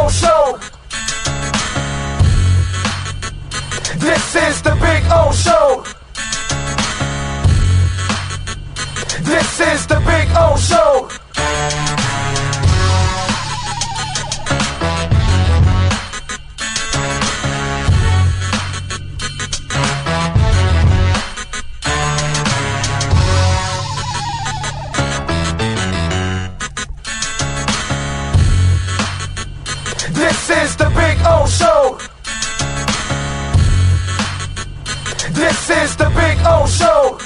O Show. This is the Big O Show. This is the Big O Show. This is the Big O Show. This is the Big O Show.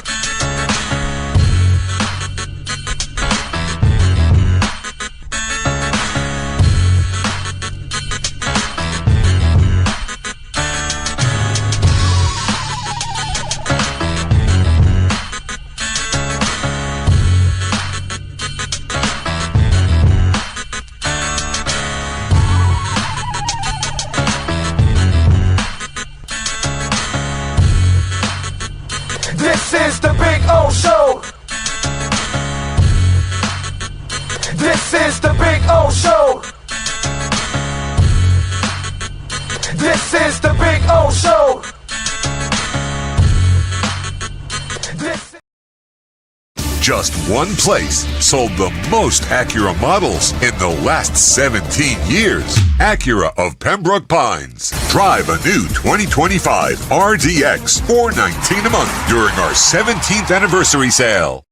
This is the Big O Show. This is the Big O Show. This is the Big O Show. This Just one place sold the most Acura models in the last 17 years. Acura of Pembroke Pines. Drive a new 2025 RDX $419 a month during our 17th anniversary sale.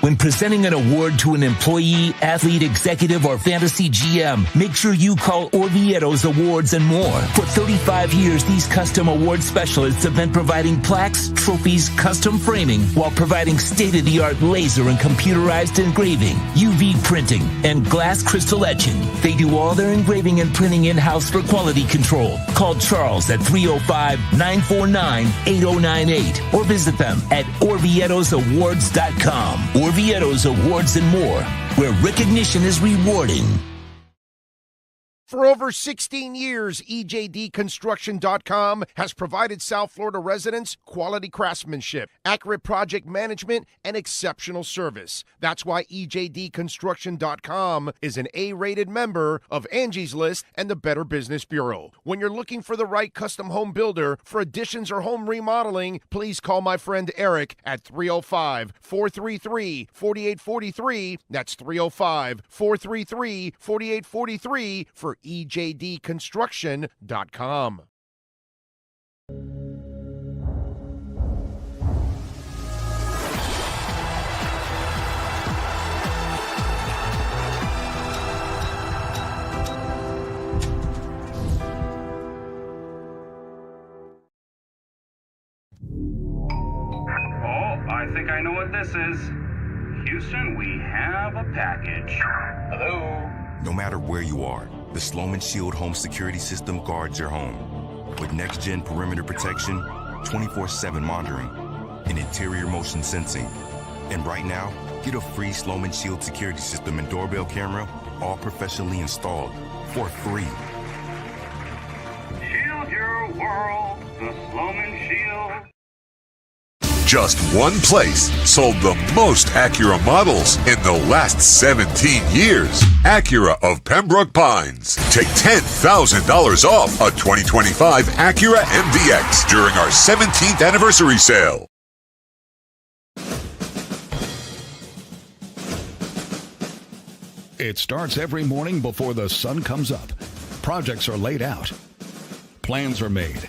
When presenting an award to an employee, athlete, executive, or fantasy GM, make sure you call Orvieto's Awards and More. For 35 years, these custom award specialists have been providing plaques, trophies, custom framing, while providing state-of-the-art laser and computerized engraving, UV printing, and glass crystal etching. They do all their engraving and printing in-house for quality control. Call Charles at 305-949-8098 or visit them at orvietosawards.com. Orvieto's Awards and More, where recognition is rewarding. For over 16 years, EJDconstruction.com has provided South Florida residents quality craftsmanship, accurate project management, and exceptional service. That's why EJDconstruction.com is an A-rated member of Angie's List and the Better Business Bureau. When you're looking for the right custom home builder for additions or home remodeling, please call my friend Eric at 305-433-4843. That's 305-433-4843 for EJDconstruction.com. I think I know what this is. Houston, we have a package. Hello? No matter where you are, the Sloman Shield Home Security System guards your home. With next-gen perimeter protection, 24/7 monitoring, and interior motion sensing. And right now, get a free Sloman Shield security system and doorbell camera, all professionally installed, for free. Shield your world, the Sloman Shield. Just one place sold the most Acura models in the last 17 years. Acura of Pembroke Pines. Take $10,000 off a 2025 Acura MDX during our 17th anniversary sale. It starts every morning before the sun comes up. Projects are laid out. Plans are made.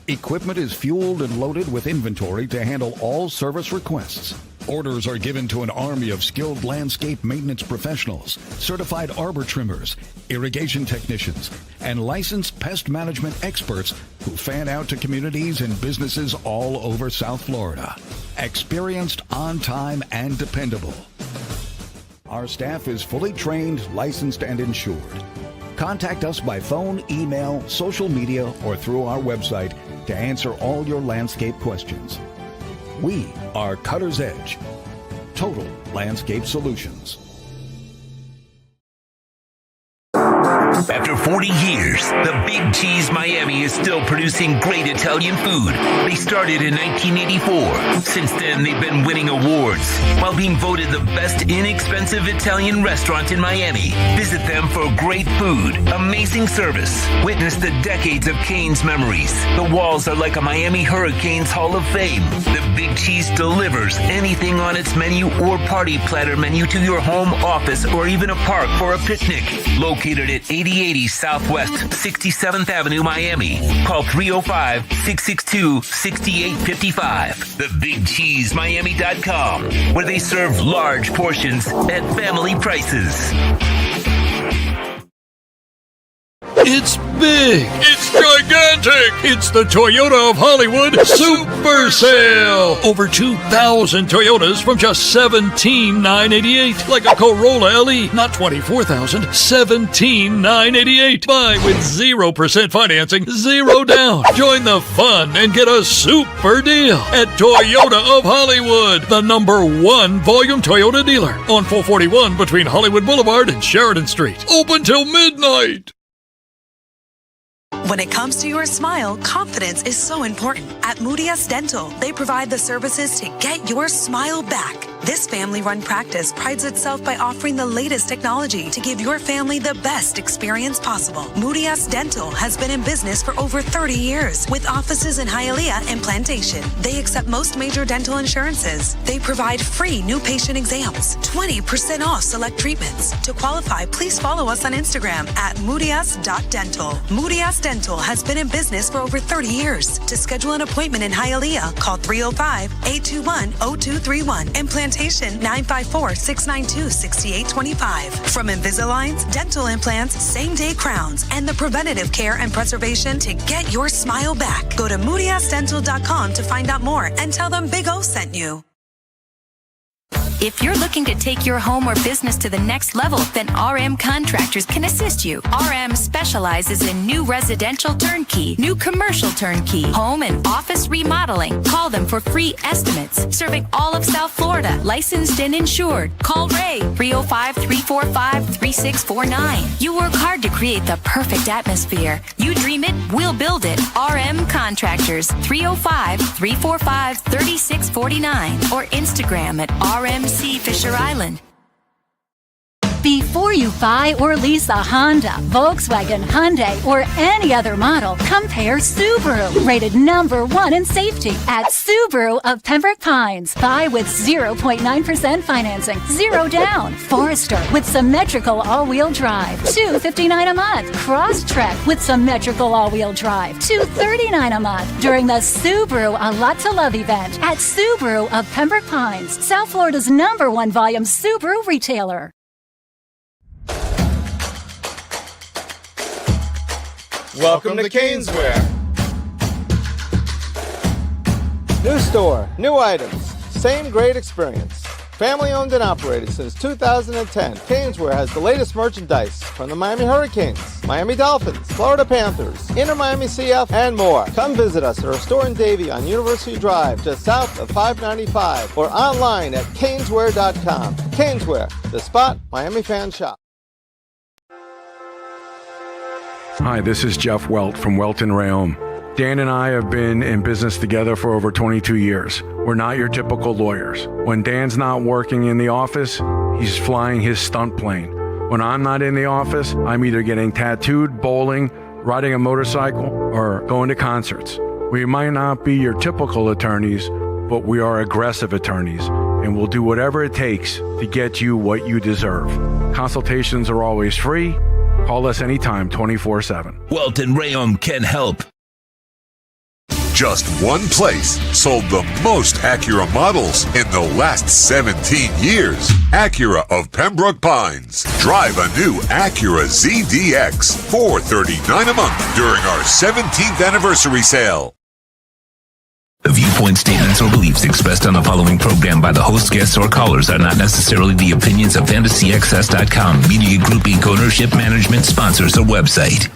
Equipment is fueled and loaded with inventory to handle all service requests. Orders are given to an army of skilled landscape maintenance professionals, certified arbor trimmers, irrigation technicians, and licensed pest management experts who fan out to communities and businesses all over South Florida. Experienced, on time, and dependable. Our staff is fully trained, licensed, and insured. Contact us by phone, email, social media, or through our website to answer all your landscape questions. We are Cutter's Edge. Total Landscape Solutions. After 40 years, the Big Cheese Miami is still producing great Italian food. They started in 1984. Since then, they've been winning awards while being voted the best inexpensive Italian restaurant in Miami. Visit them for great food, amazing service. Witness the decades of Cane's memories. The walls are like a Miami Hurricanes Hall of Fame. The Big Cheese delivers anything on its menu or party platter menu to your home, office, or even a park for a picnic. Located at 8080 Southwest 67th Avenue, Miami. Call 305-662-6855. TheBigCheeseMiami.com, where they serve large portions at family prices. It's big. It's gigantic. It's the Toyota of Hollywood Super Sale. Over 2,000 Toyotas from just $17,988. Like a Corolla LE, not $24,000, $17,988. Buy with 0% financing, 0 down. Join the fun and get a super deal at Toyota of Hollywood, the #1 volume Toyota dealer on 441 between Hollywood Boulevard and Sheridan Street. Open till midnight. When it comes to your smile, confidence is so important. At Moody S Dental, they provide the services to get your smile back. This family-run practice prides itself by offering the latest technology to give your family the best experience possible. Moody S Dental has been in business for over 30 years with offices in Hialeah and Plantation. They accept most major dental insurances. They provide free new patient exams, 20% off select treatments. To qualify, please follow us on Instagram at moodys.dental. Moody S Dental has been in business for over 30 years. To schedule an appointment in Hialeah, call 305-821-0231 and Plantation 954-692-6825. From Invisaligns, dental implants, same-day crowns, and the preventative care and preservation to get your smile back. Go to moodysdental.com to find out more and tell them Big O sent you. If you're looking to take your home or business to the next level, then RM Contractors can assist you. RM specializes in new residential turnkey, new commercial turnkey, home and office remodeling. Call them for free estimates. Serving all of South Florida, licensed and insured. Call Ray, 305-345-3649. You work hard to create the perfect atmosphere. You dream it, we'll build it. RM Contractors, 305-345-3649 or Instagram at RMC Fisher Island. Before you buy or lease a Honda, Volkswagen, Hyundai, or any other model, compare Subaru, rated #1 in safety at Subaru of Pembroke Pines. Buy with 0.9% financing, 0 down. Forester with symmetrical all-wheel drive, $259 a month. Crosstrek with symmetrical all-wheel drive, $239 a month. During the Subaru A Lot to Love event at Subaru of Pembroke Pines, South Florida's #1 volume Subaru retailer. Welcome to Caneswear. New store, new items, same great experience. Family owned and operated since 2010, Caneswear has the latest merchandise from the Miami Hurricanes, Miami Dolphins, Florida Panthers, Inter Miami CF, and more. Come visit us at our store in Davie on University Drive, just south of 595, or online at caneswear.com. Caneswear, the spot Miami fans shop. Hi, this is Jeff Welt from Welton Rheaume. Dan and I have been in business together for over 22 years. We're not your typical lawyers. When Dan's not working in the office, he's flying his stunt plane. When I'm not in the office, I'm either getting tattooed, bowling, riding a motorcycle, or going to concerts. We might not be your typical attorneys, but we are aggressive attorneys, and we'll do whatever it takes to get you what you deserve. Consultations are always free. Call us anytime, 24/7. Welton Rheaume can help. Just one place sold the most Acura models in the last 17 years. Acura of Pembroke Pines. Drive a new Acura ZDX, $439 a month during our 17th anniversary sale. The viewpoint statements or beliefs expressed on the following program by the host, guests, or callers are not necessarily the opinions of FantasyXS.com, Media Group Inc. ownership, management, sponsors, or website.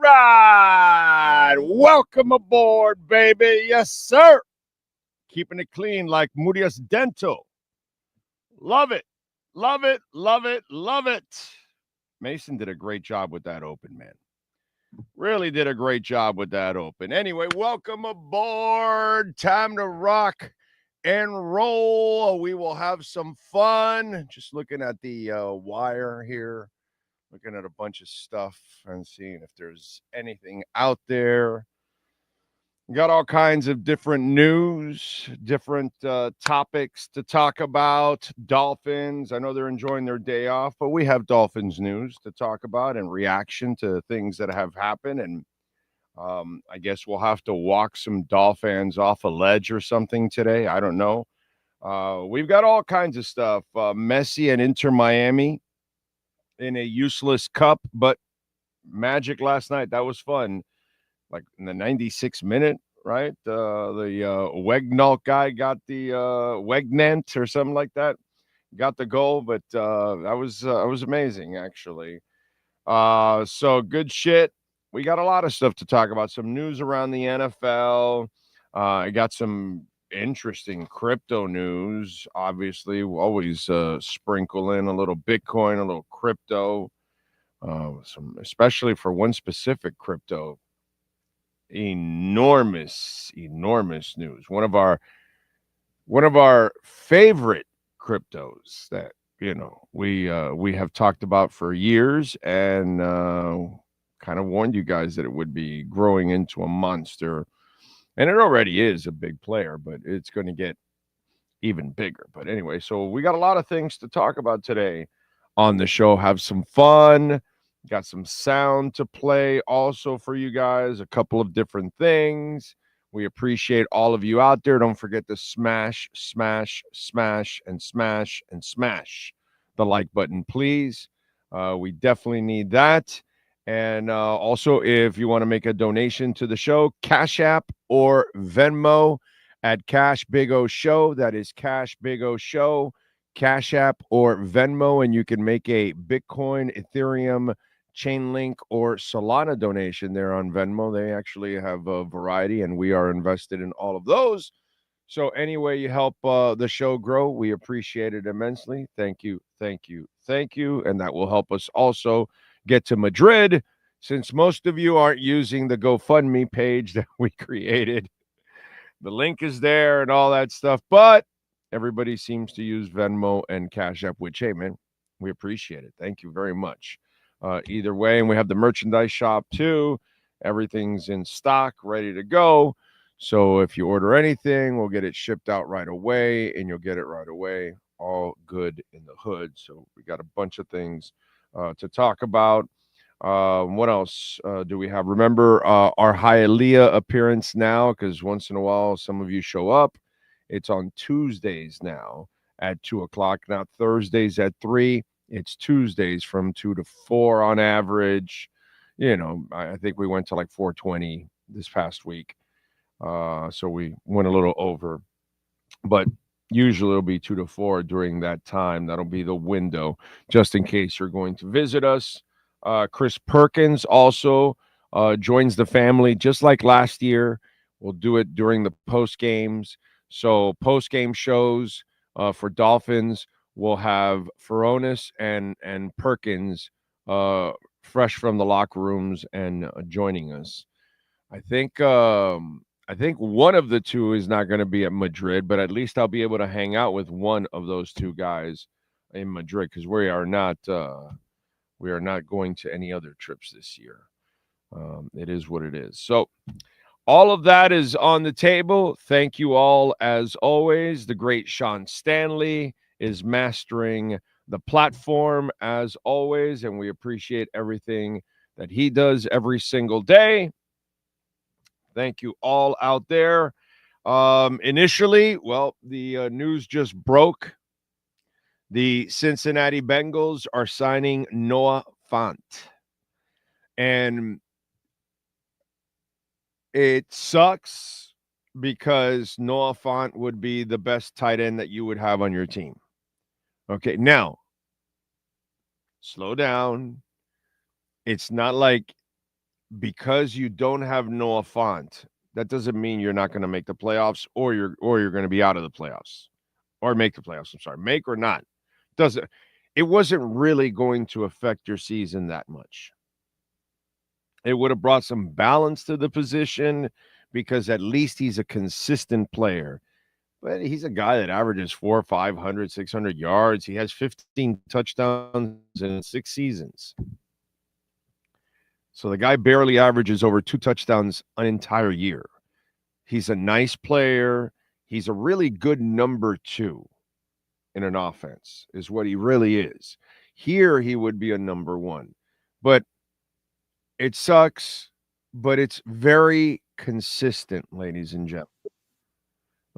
right. Welcome aboard, baby. Yes, sir. Keeping it clean like Murias Dental. Love it. Love it. Love it. Love it. Mason did a great job with that open, man. Really did a great job with that open. Anyway, welcome aboard. Time to rock and roll. We will have some fun. Just looking at the wire here, looking at a bunch of stuff and seeing if there's anything out there. Got all kinds of different news, different topics to talk about. Dolphins, I know they're enjoying their day off, but we have Dolphins news to talk about and reaction to things that have happened. And I guess we'll have to walk some Dolphins off a ledge or something today. I don't know. We've got all kinds of stuff. Messi and Inter Miami in a useless cup, but Magic last night. That was fun. Like in the 96th minute, right? The Wegnalt guy got the Wegnant or something like that. Got the goal, but that was amazing, actually. So good shit. We got a lot of stuff to talk about. Some news around the NFL. I got some interesting crypto news. Obviously, we'll always sprinkle in a little Bitcoin, a little crypto. Some, especially for one specific crypto. Enormous news. One of our favorite cryptos that we have talked about for years, and kind of warned you guys that it would be growing into a monster, and it already is a big player, but it's going to get even bigger. But anyway, so we got a lot of things to talk about today on the show. Have some fun. Got some sound to play also for you guys, a couple of different things. We appreciate all of you out there. Don't forget to smash the like button, please. We definitely need that. And also, if you want to make a donation to the show, Cash App or Venmo at Cash Big O Show. That is Cash Big O Show, Cash App or Venmo, and you can make a Bitcoin, Ethereum, Chainlink, or Solana donation there on Venmo. They actually have a variety, and we are invested in all of those. So anyway, you help the show grow. We appreciate it immensely. Thank you. And that will help us also get to Madrid, since most of you aren't using the GoFundMe page that we created. The link is there and all that stuff, but everybody seems to use Venmo and Cash App, which, hey, man, we appreciate it. Thank you very much. Either way, and we have the merchandise shop too. Everything's in stock, ready to go. So if you order anything, we'll get it shipped out right away, and you'll get it right away. All good in the hood. So we got a bunch of things to talk about. What else do we have? Remember our Hialeah appearance now, because once in a while some of you show up. It's on Tuesdays now at 2:00, not Thursdays at 3. It's Tuesdays from 2 to 4 on average. I think we went to like 4:20 this past week. So we went a little over. But usually it'll be 2 to 4 during that time. That'll be the window, just in case you're going to visit us. Chris Perkins also joins the family, just like last year. We'll do it during the post games. So post game shows for Dolphins, we'll have Furones and Perkins fresh from the locker rooms and joining us. I think one of the two is not going to be at Madrid, but at least I'll be able to hang out with one of those two guys in Madrid, because we are not going to any other trips this year. It is what it is. So all of that is on the table. Thank you all, as always. The great Sean Stanley is mastering the platform, as always, and we appreciate everything that he does every single day. Thank you all out there. Initially, well, the news just broke. The Cincinnati Bengals are signing Noah Fant. And it sucks because Noah Fant would be the best tight end that you would have on your team. Okay, now, slow down. It's not like because you don't have Noah Fant, that doesn't mean you're not going to make the playoffs or you're going to be out of the playoffs or make the playoffs. I'm sorry, make or not. It wasn't really going to affect your season that much. It would have brought some balance to the position because at least he's a consistent player. But he's a guy that averages 400, 500, 600 yards. He has 15 touchdowns in 6 seasons. So the guy barely averages over 2 touchdowns an entire year. He's a nice player. He's a really good number 2 in an offense, is what he really is. Here, he would be a number 1. But it sucks, but it's very consistent, ladies and gentlemen.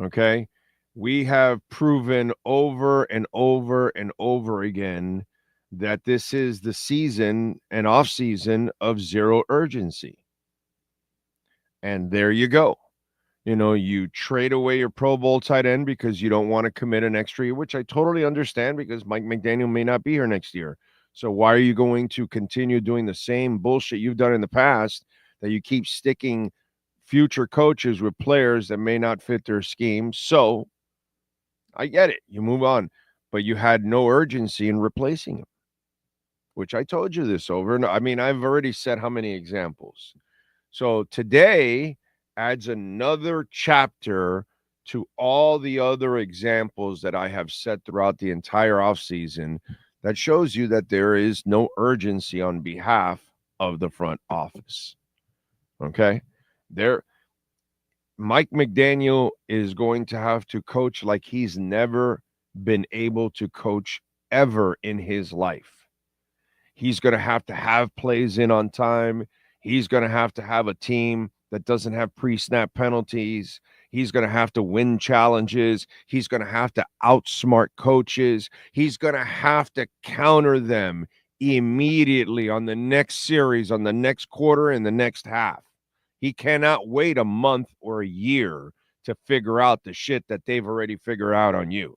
Okay? We have proven over and over and over again that this is the season and off season of zero urgency. And there you go. You know, you trade away your Pro Bowl tight end because you don't want to commit an extra year, which I totally understand because Mike McDaniel may not be here next year. So why are you going to continue doing the same bullshit you've done in the past that you keep sticking future coaches with players that may not fit their scheme? So I get it. You move on. But you had no urgency in replacing him, which I told you this over. And I mean, I've already said how many examples. So today adds another chapter to all the other examples that I have set throughout the entire offseason that shows you that there is no urgency on behalf of the front office. Okay? Mike McDaniel is going to have to coach like he's never been able to coach ever in his life. He's going to have plays in on time. He's going to have a team that doesn't have pre-snap penalties. He's going to have to win challenges. He's going to have to outsmart coaches. He's going to have to counter them immediately on the next series, on the next quarter, and the next half. He cannot wait a month or a year to figure out the shit that they've already figured out on you.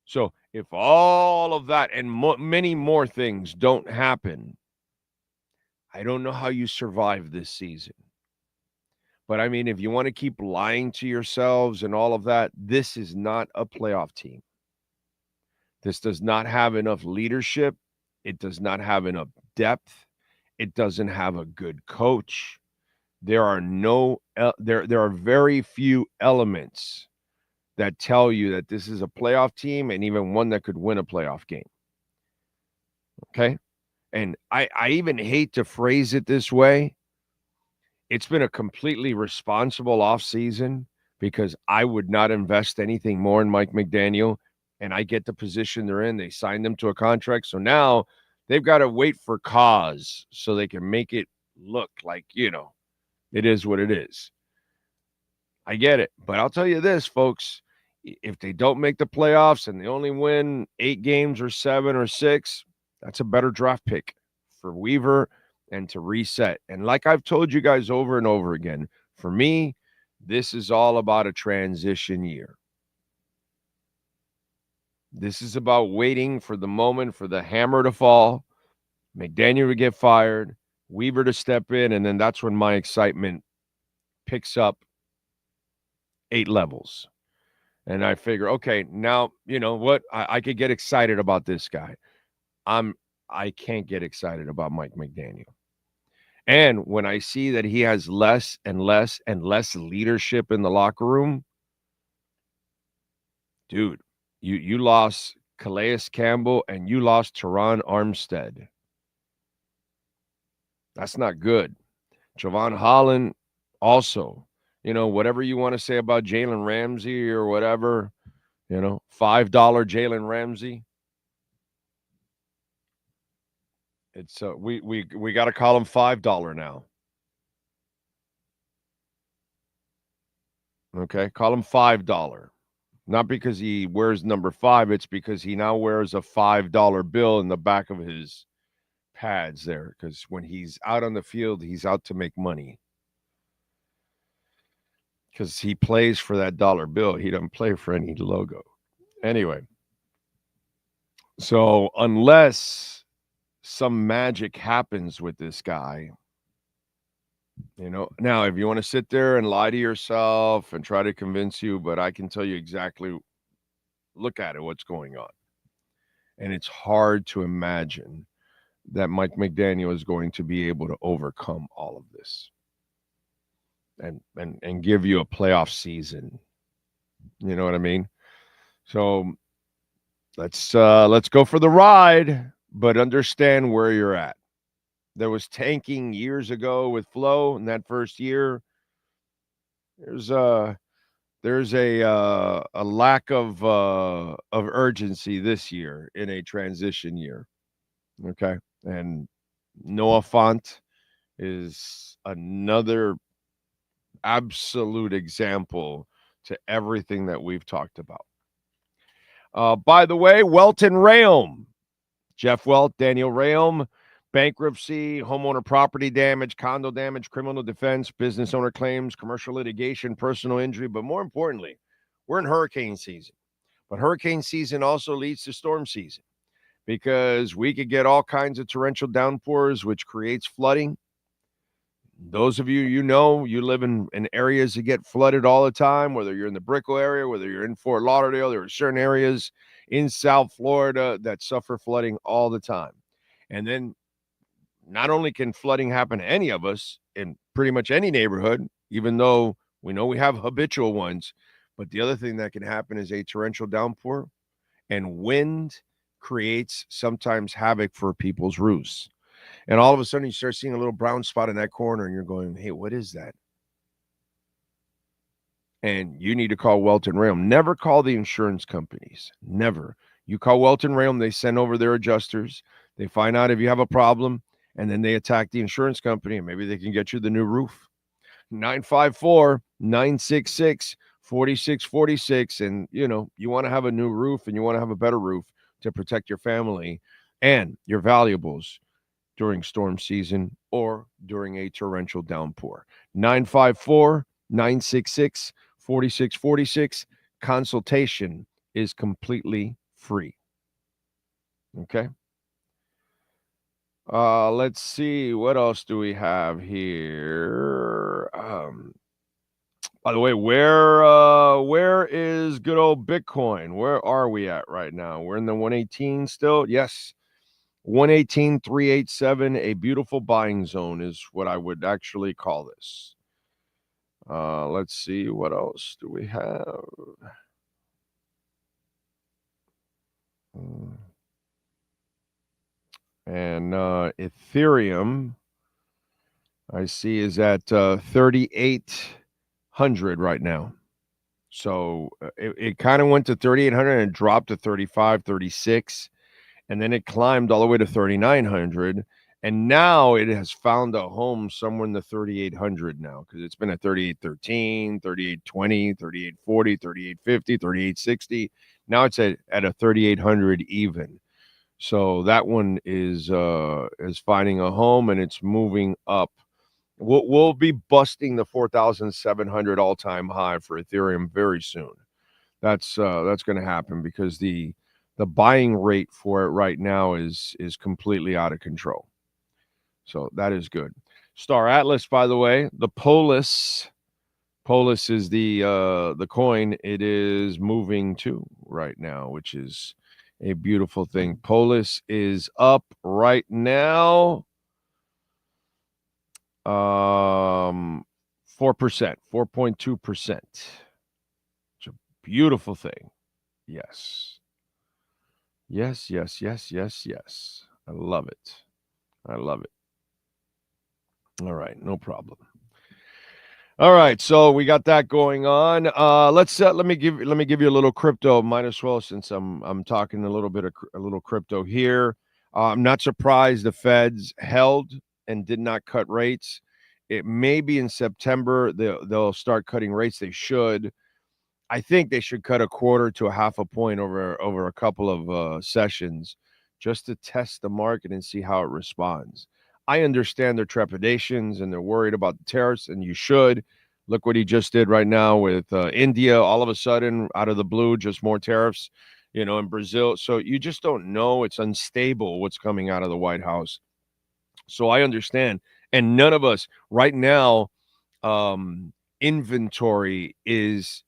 So if all of that and many more things don't happen, I don't know how you survive this season. But I mean, if you want to keep lying to yourselves and all of that, this is not a playoff team. This does not have enough leadership. It does not have enough depth. It doesn't have a good coach. There are very few elements that tell you that this is a playoff team and even one that could win a playoff game. Okay? And I even hate to phrase it this way. It's been a completely responsible offseason because I would not invest anything more in Mike McDaniel, and I get the position they're in. They signed them to a contract. So now they've got to wait for cause so they can make it look like, you know, it is what it is. I get it. But I'll tell you this, folks. If they don't make the playoffs and they only win 8 games or 7 or 6, that's a better draft pick for Weaver and to reset. And like I've told you guys over and over again, for me, this is all about a transition year. This is about waiting for the moment for the hammer to fall, McDaniel to get fired, Weaver to step in, and then that's when my excitement picks up 8 levels. And I figure, okay, now, you know what? I could get excited about this guy. I can't get excited about Mike McDaniel. And when I see that he has less and less and less leadership in the locker room, dude, you lost Calais Campbell and you lost Teron Armstead. That's not good. Javon Holland also. You know, whatever you want to say about Jalen Ramsey or whatever, you know, $5 Jalen Ramsey. It's we got to call him $5 now. Okay, call him $5. Not because he wears number 5, it's because he now wears a $5 bill in the back of his pads there. Because when he's out on the field, he's out to make money. Because he plays for that dollar bill. He doesn't play for any logo. Anyway, so unless some magic happens with this guy. Now, if you want to sit there and lie to yourself and try to convince you, but I can tell you exactly, look at it, what's going on. And it's hard to imagine that Mike McDaniel is going to be able to overcome all of this and give you a playoff season. You know what I mean? So let's go for the ride, but understand where you're at. There was tanking years ago with Flo in that first year. There's a lack of urgency this year in a transition year. Okay, and Noah Fant is another absolute example to everything that we've talked about. By the way, Welton Rheaume, Jeff Welt, Daniel Rheaume. Bankruptcy, homeowner property damage, condo damage, criminal defense, business owner claims, commercial litigation, personal injury. But more importantly, we're in hurricane season. But hurricane season also leads to storm season because we could get all kinds of torrential downpours, which creates flooding. Those of you, you live in areas that get flooded all the time, whether you're in the Brickell area, whether you're in Fort Lauderdale, there are certain areas in South Florida that suffer flooding all the time. And then not only can flooding happen to any of us in pretty much any neighborhood, even though we know we have habitual ones, but the other thing that can happen is a torrential downpour, and wind creates sometimes havoc for people's roofs. And all of a sudden you start seeing a little brown spot in that corner and you're going, hey, what is that? And you need to call Welton Rheaume. Never call the insurance companies. Never. You call Welton Rheaume, they send over their adjusters. They find out if you have a problem, and then they attack the insurance company, and maybe they can get you the new roof. 954-966-4646. And, you want to have a new roof, and you want to have a better roof to protect your family and your valuables during storm season or during a torrential downpour. 954-966-4646. Consultation is completely free. Okay? Let's see. What else do we have here? By the way, where is good old Bitcoin? Where are we at right now? We're in the 118 still? Yes. 118,387. A beautiful buying zone is what I would actually call this. Let's see. What else do we have? And Ethereum, I see, is at 3,800 right now. So it kind of went to 3,800 and dropped to 35, 36. And then it climbed all the way to 3,900. And now it has found a home somewhere in the 3,800 now, because it's been at 3,813, 3,820, 3,840, 3,850, 3,860. Now it's at a 3,800 even. So that one is finding a home, and it's moving up. We'll be busting the 4,700 all-time high for Ethereum very soon. That's going to happen because the buying rate for it right now is completely out of control. So that is good. Star Atlas, by the way, the Polis is the coin it is moving to right now, which is a beautiful thing. Polis is up right now 4%, 4.2%. It's a beautiful thing. Yes. Yes. I love it. All right, no problem. All right, so we got that going on. Let me give you a little crypto. Might as well, since I'm talking a little crypto here. I'm not surprised the Feds held and did not cut rates. It may be in September they'll start cutting rates. They should. I think they should cut a quarter to a half a point over a couple of sessions, just to test the market and see how it responds. I understand their trepidations and they're worried about the tariffs, and you should. Look what he just did right now with India. All of a sudden, out of the blue, just more tariffs. in Brazil. So you just don't know. It's unstable what's coming out of the White House. So I understand. And none of us right now, inventory is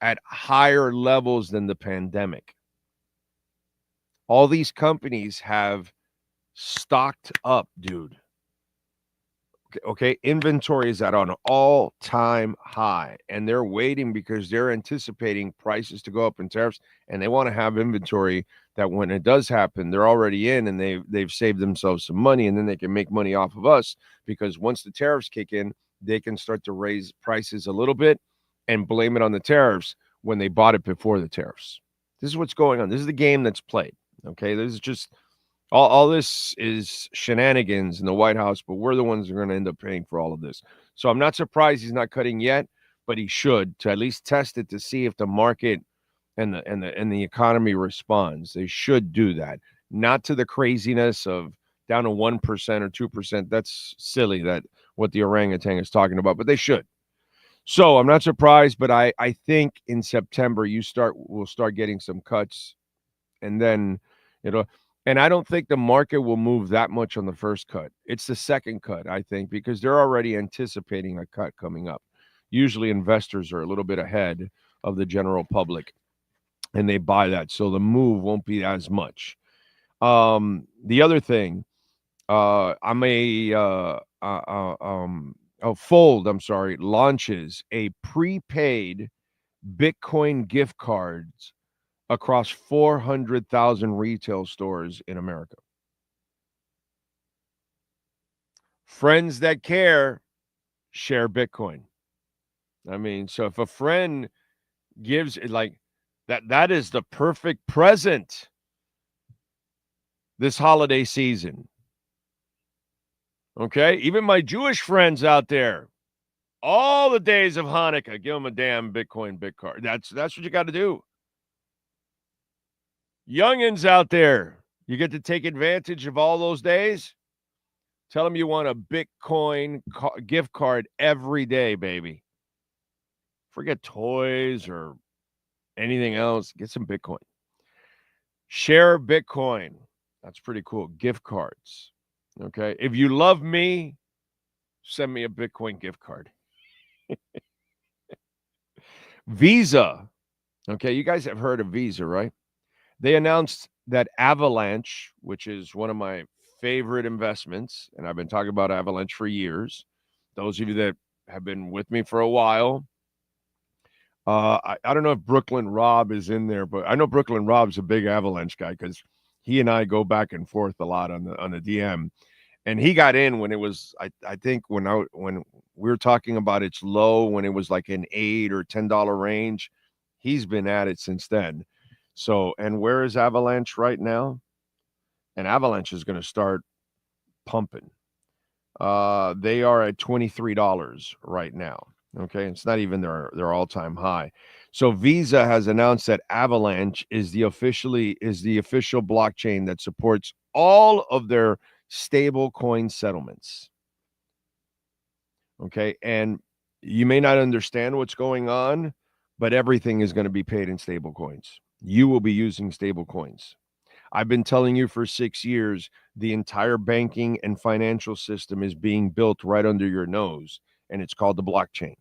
at higher levels than the pandemic. All these companies have stocked up, dude. Okay, inventory is at an all-time high, and they're waiting because they're anticipating prices to go up in tariffs, and they want to have inventory that when it does happen, they're already in, and they've saved themselves some money, and then they can make money off of us because once the tariffs kick in, they can start to raise prices a little bit and blame it on the tariffs when they bought it before the tariffs. This is what's going on. This is the game that's played. Okay, this is just all this is shenanigans in the White House, but we're the ones who are going to end up paying for all of this. So I'm not surprised he's not cutting yet, but he should to at least test it to see if the market and the economy responds. They should do that, not to the craziness of down to 1% or 2%. That's silly. That what the orangutan is talking about, but they should. So I'm not surprised, but I think in September we'll start getting some cuts, and then and I don't think the market will move that much on the first cut. It's the second cut, I think, because they're already anticipating a cut coming up. Usually investors are a little bit ahead of the general public, and they buy that, so the move won't be as much. The other thing, Fold, launches a prepaid Bitcoin gift cards across 400,000 retail stores in America. Friends that care share Bitcoin. I mean, so if a friend gives it like that is the perfect present this holiday season. Okay? Even my Jewish friends out there, all the days of Hanukkah, give them a damn Bitcoin card. That's what you got to do. Youngins out there, you get to take advantage of all those days. Tell them you want a Bitcoin gift card every day, baby. Forget toys or anything else. Get some Bitcoin. Share Bitcoin. That's pretty cool. Gift cards. Okay. If you love me, send me a Bitcoin gift card. Visa. Okay. You guys have heard of Visa, right? They announced that Avalanche, which is one of my favorite investments, and I've been talking about Avalanche for years. Those of you that have been with me for a while, I don't know if Brooklyn Rob is in there, but I know Brooklyn Rob's a big Avalanche guy because he and I go back and forth a lot on the DM. And he got in when it was, I think when we were talking about its low, when it was like an $8 or $10 range, he's been at it since then. So, and where is Avalanche right now? And Avalanche is going to start pumping. They are at $23 right now. Okay, it's not even their all-time high. So Visa has announced that Avalanche is the official blockchain that supports all of their stable coin settlements. Okay, and you may not understand what's going on, but everything is going to be paid in stable coins. You will be using stable coins. I've been telling you for 6 years, the entire banking and financial system is being built right under your nose, and it's called the blockchain.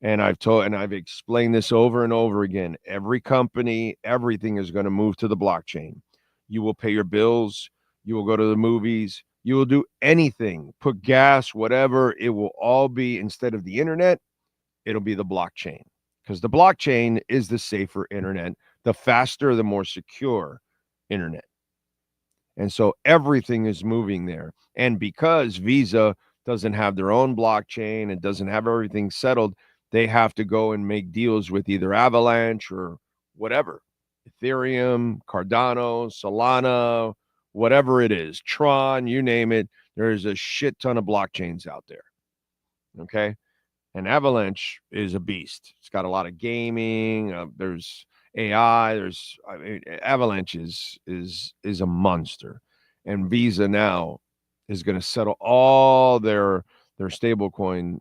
And I've explained this over and over again. Every company, everything is going to move to the blockchain. You will pay your bills. You will go to the movies. You will do anything, put gas, whatever. It will all be, instead of the internet, it'll be the blockchain. Because the blockchain is the safer internet, the faster, the more secure internet. And so everything is moving there. And because Visa doesn't have their own blockchain and doesn't have everything settled, they have to go and make deals with either Avalanche or whatever, Ethereum, Cardano, Solana, whatever it is, Tron, you name it. There's a shit ton of blockchains out there. Okay. And Avalanche is a beast. It's got a lot of gaming. There's AI. Avalanche is a monster. And Visa now is going to settle all their stablecoin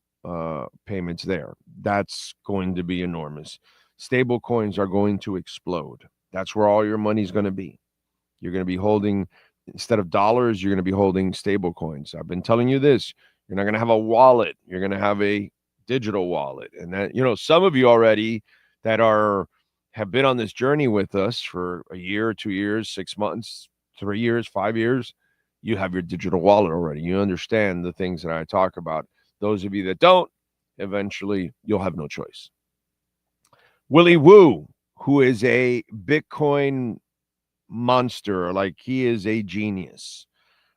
payments there. That's going to be enormous. Stable coins are going to explode. That's where all your money's going to be. You're going to be holding, instead of dollars, you're going to be holding stable coins. I've been telling you this. You're not going to have a wallet. You're going to have a digital wallet. And that, some of you already that have been on this journey with us for a year, 2 years, 6 months, 3 years, 5 years, you have your digital wallet already. You understand the things that I talk about. Those of you that don't, eventually you'll have no choice. Willie Woo, who is a Bitcoin monster, like he is a genius.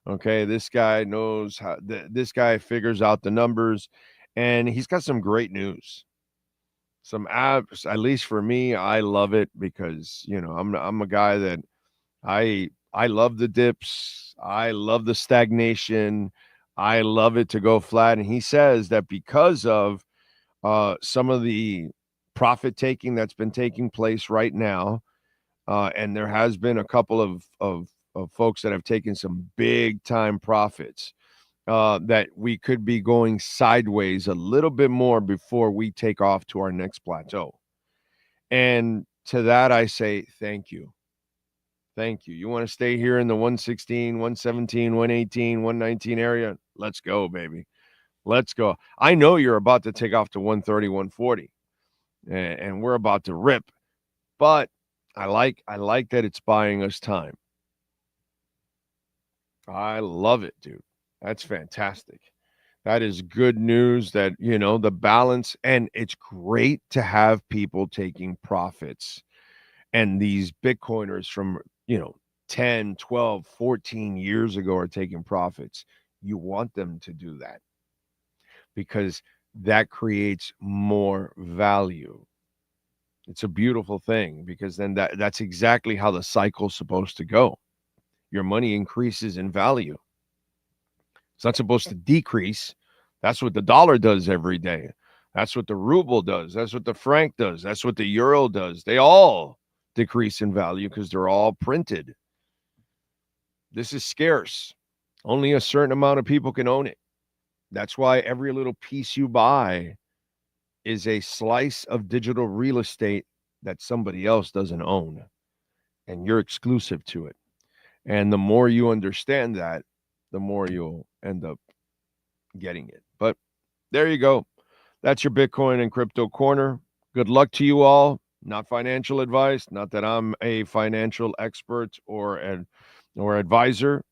Okay, this guy knows how. This guy figures out the numbers, and he's got some great news. Some apps, at least for me, I love it because I'm a guy that I love the dips, I love the stagnation, I love it to go flat. And he says that because of some of the profit taking that's been taking place right now, and there has been a couple of folks that have taken some big time profits, that we could be going sideways a little bit more before we take off to our next plateau. And to that, I say, thank you. Thank you. You want to stay here in the 116, 117, 118, 119 area? Let's go, baby. Let's go. I know you're about to take off to 130, 140, and we're about to rip. But I like that it's buying us time. I love it, dude. That's fantastic. That is good news that, the balance, and it's great to have people taking profits. And these Bitcoiners from, 10, 12, 14 years ago are taking profits. You want them to do that because that creates more value. It's a beautiful thing because then that's exactly how the cycle's supposed to go. Your money increases in value. It's not supposed to decrease. That's what the dollar does every day. That's what the ruble does. That's what the franc does. That's what the euro does. They all decrease in value because they're all printed. This is scarce. Only a certain amount of people can own it. That's why every little piece you buy is a slice of digital real estate that somebody else doesn't own, and you're exclusive to it. And the more you understand that, the more you'll end up getting it. But there you go. That's your Bitcoin and crypto corner. Good luck to you all. Not financial advice. Not that I'm a financial expert or advisor.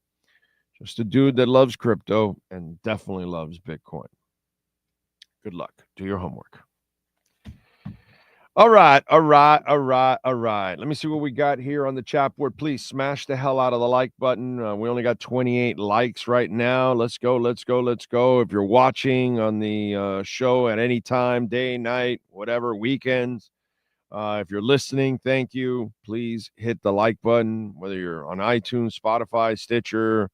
Just a dude that loves crypto and definitely loves Bitcoin. Good luck. Do your homework. All right. Let me see what we got here on the chat board. Please smash the hell out of the like button. We only got 28 likes right now. Let's go. If you're watching on the show at any time, day, night, whatever, weekends, if you're listening, thank you. Please hit the like button, whether you're on iTunes, Spotify, Stitcher,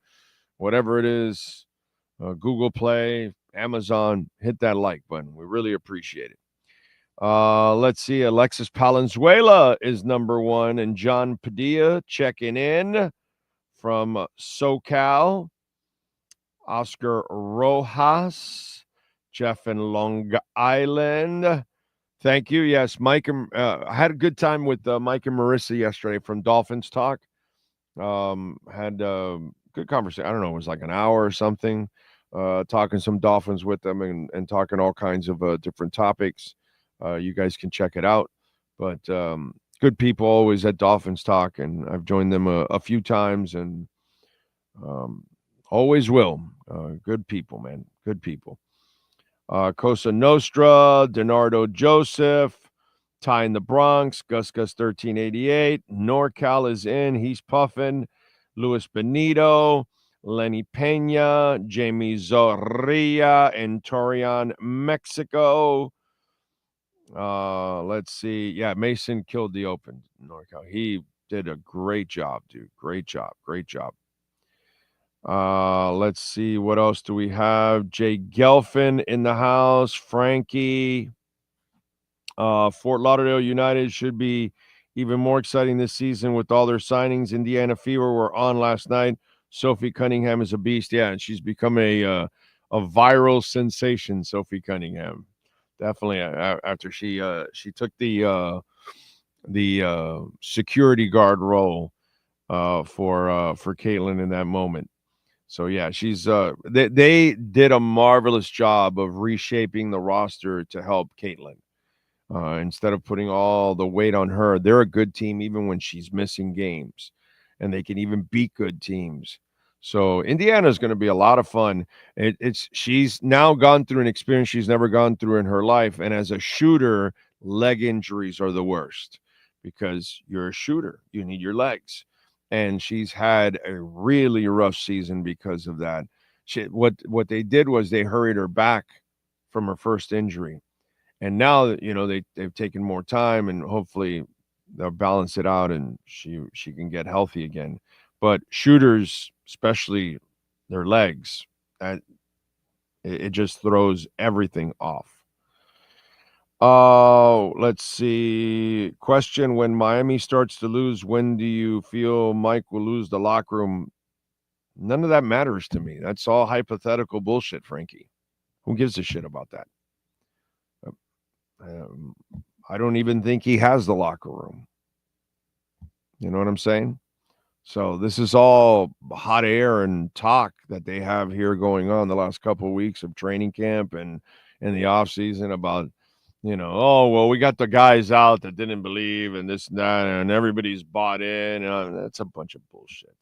whatever it is, Google Play, Amazon, hit that like button. We really appreciate it. Let's see. Alexis Palenzuela is number one, and John Padilla checking in from SoCal. Oscar Rojas, Jeff in Long Island. Thank you. Yes, Mike. I had a good time with Mike and Marissa yesterday from Dolphins Talk. Had good conversation. I don't know, it was like an hour or something, talking some Dolphins with them and talking all kinds of different topics. You guys can check it out. But good people always at Dolphins Talk, and I've joined them a few times and always will. Good people, man. Good people. Cosa Nostra, Denardo Joseph, Ty in the Bronx, Gus 1388, NorCal is in, he's puffing, Luis Benito, Lenny Pena, Jamie Zorrilla in Torreon, Mexico. Let's see. Yeah, Mason killed the open, NorCal. He did a great job, dude. Great job. Let's see. What else do we have? Jay Gelfin in the house. Frankie. Fort Lauderdale United should be even more exciting this season with all their signings. Indiana Fever were on last night. Sophie Cunningham is a beast. Yeah, and she's become a viral sensation, Sophie Cunningham. Definitely after she took the security guard role for Caitlin in that moment. So yeah, she's they did a marvelous job of reshaping the roster to help Caitlin. Instead of putting all the weight on her, they're a good team even when she's missing games, and they can even beat good teams. So Indiana is going to be a lot of fun. She's now gone through an experience she's never gone through in her life, and as a shooter, leg injuries are the worst because you're a shooter. You need your legs, and she's had a really rough season because of that. What they did was they hurried her back from her first injury. And now, they've taken more time, and hopefully they'll balance it out and she can get healthy again. But shooters, especially their legs, it just throws everything off. Oh, let's see. Question: when Miami starts to lose, when do you feel Mike will lose the locker room? None of that matters to me. That's all hypothetical bullshit, Frankie. Who gives a shit about that? I don't even think he has the locker room. You know what I'm saying? So this is all hot air and talk that they have here going on the last couple of weeks of training camp and in the off season about, oh, well, we got the guys out that didn't believe and this and that, and everybody's bought in. That's a bunch of bullshit.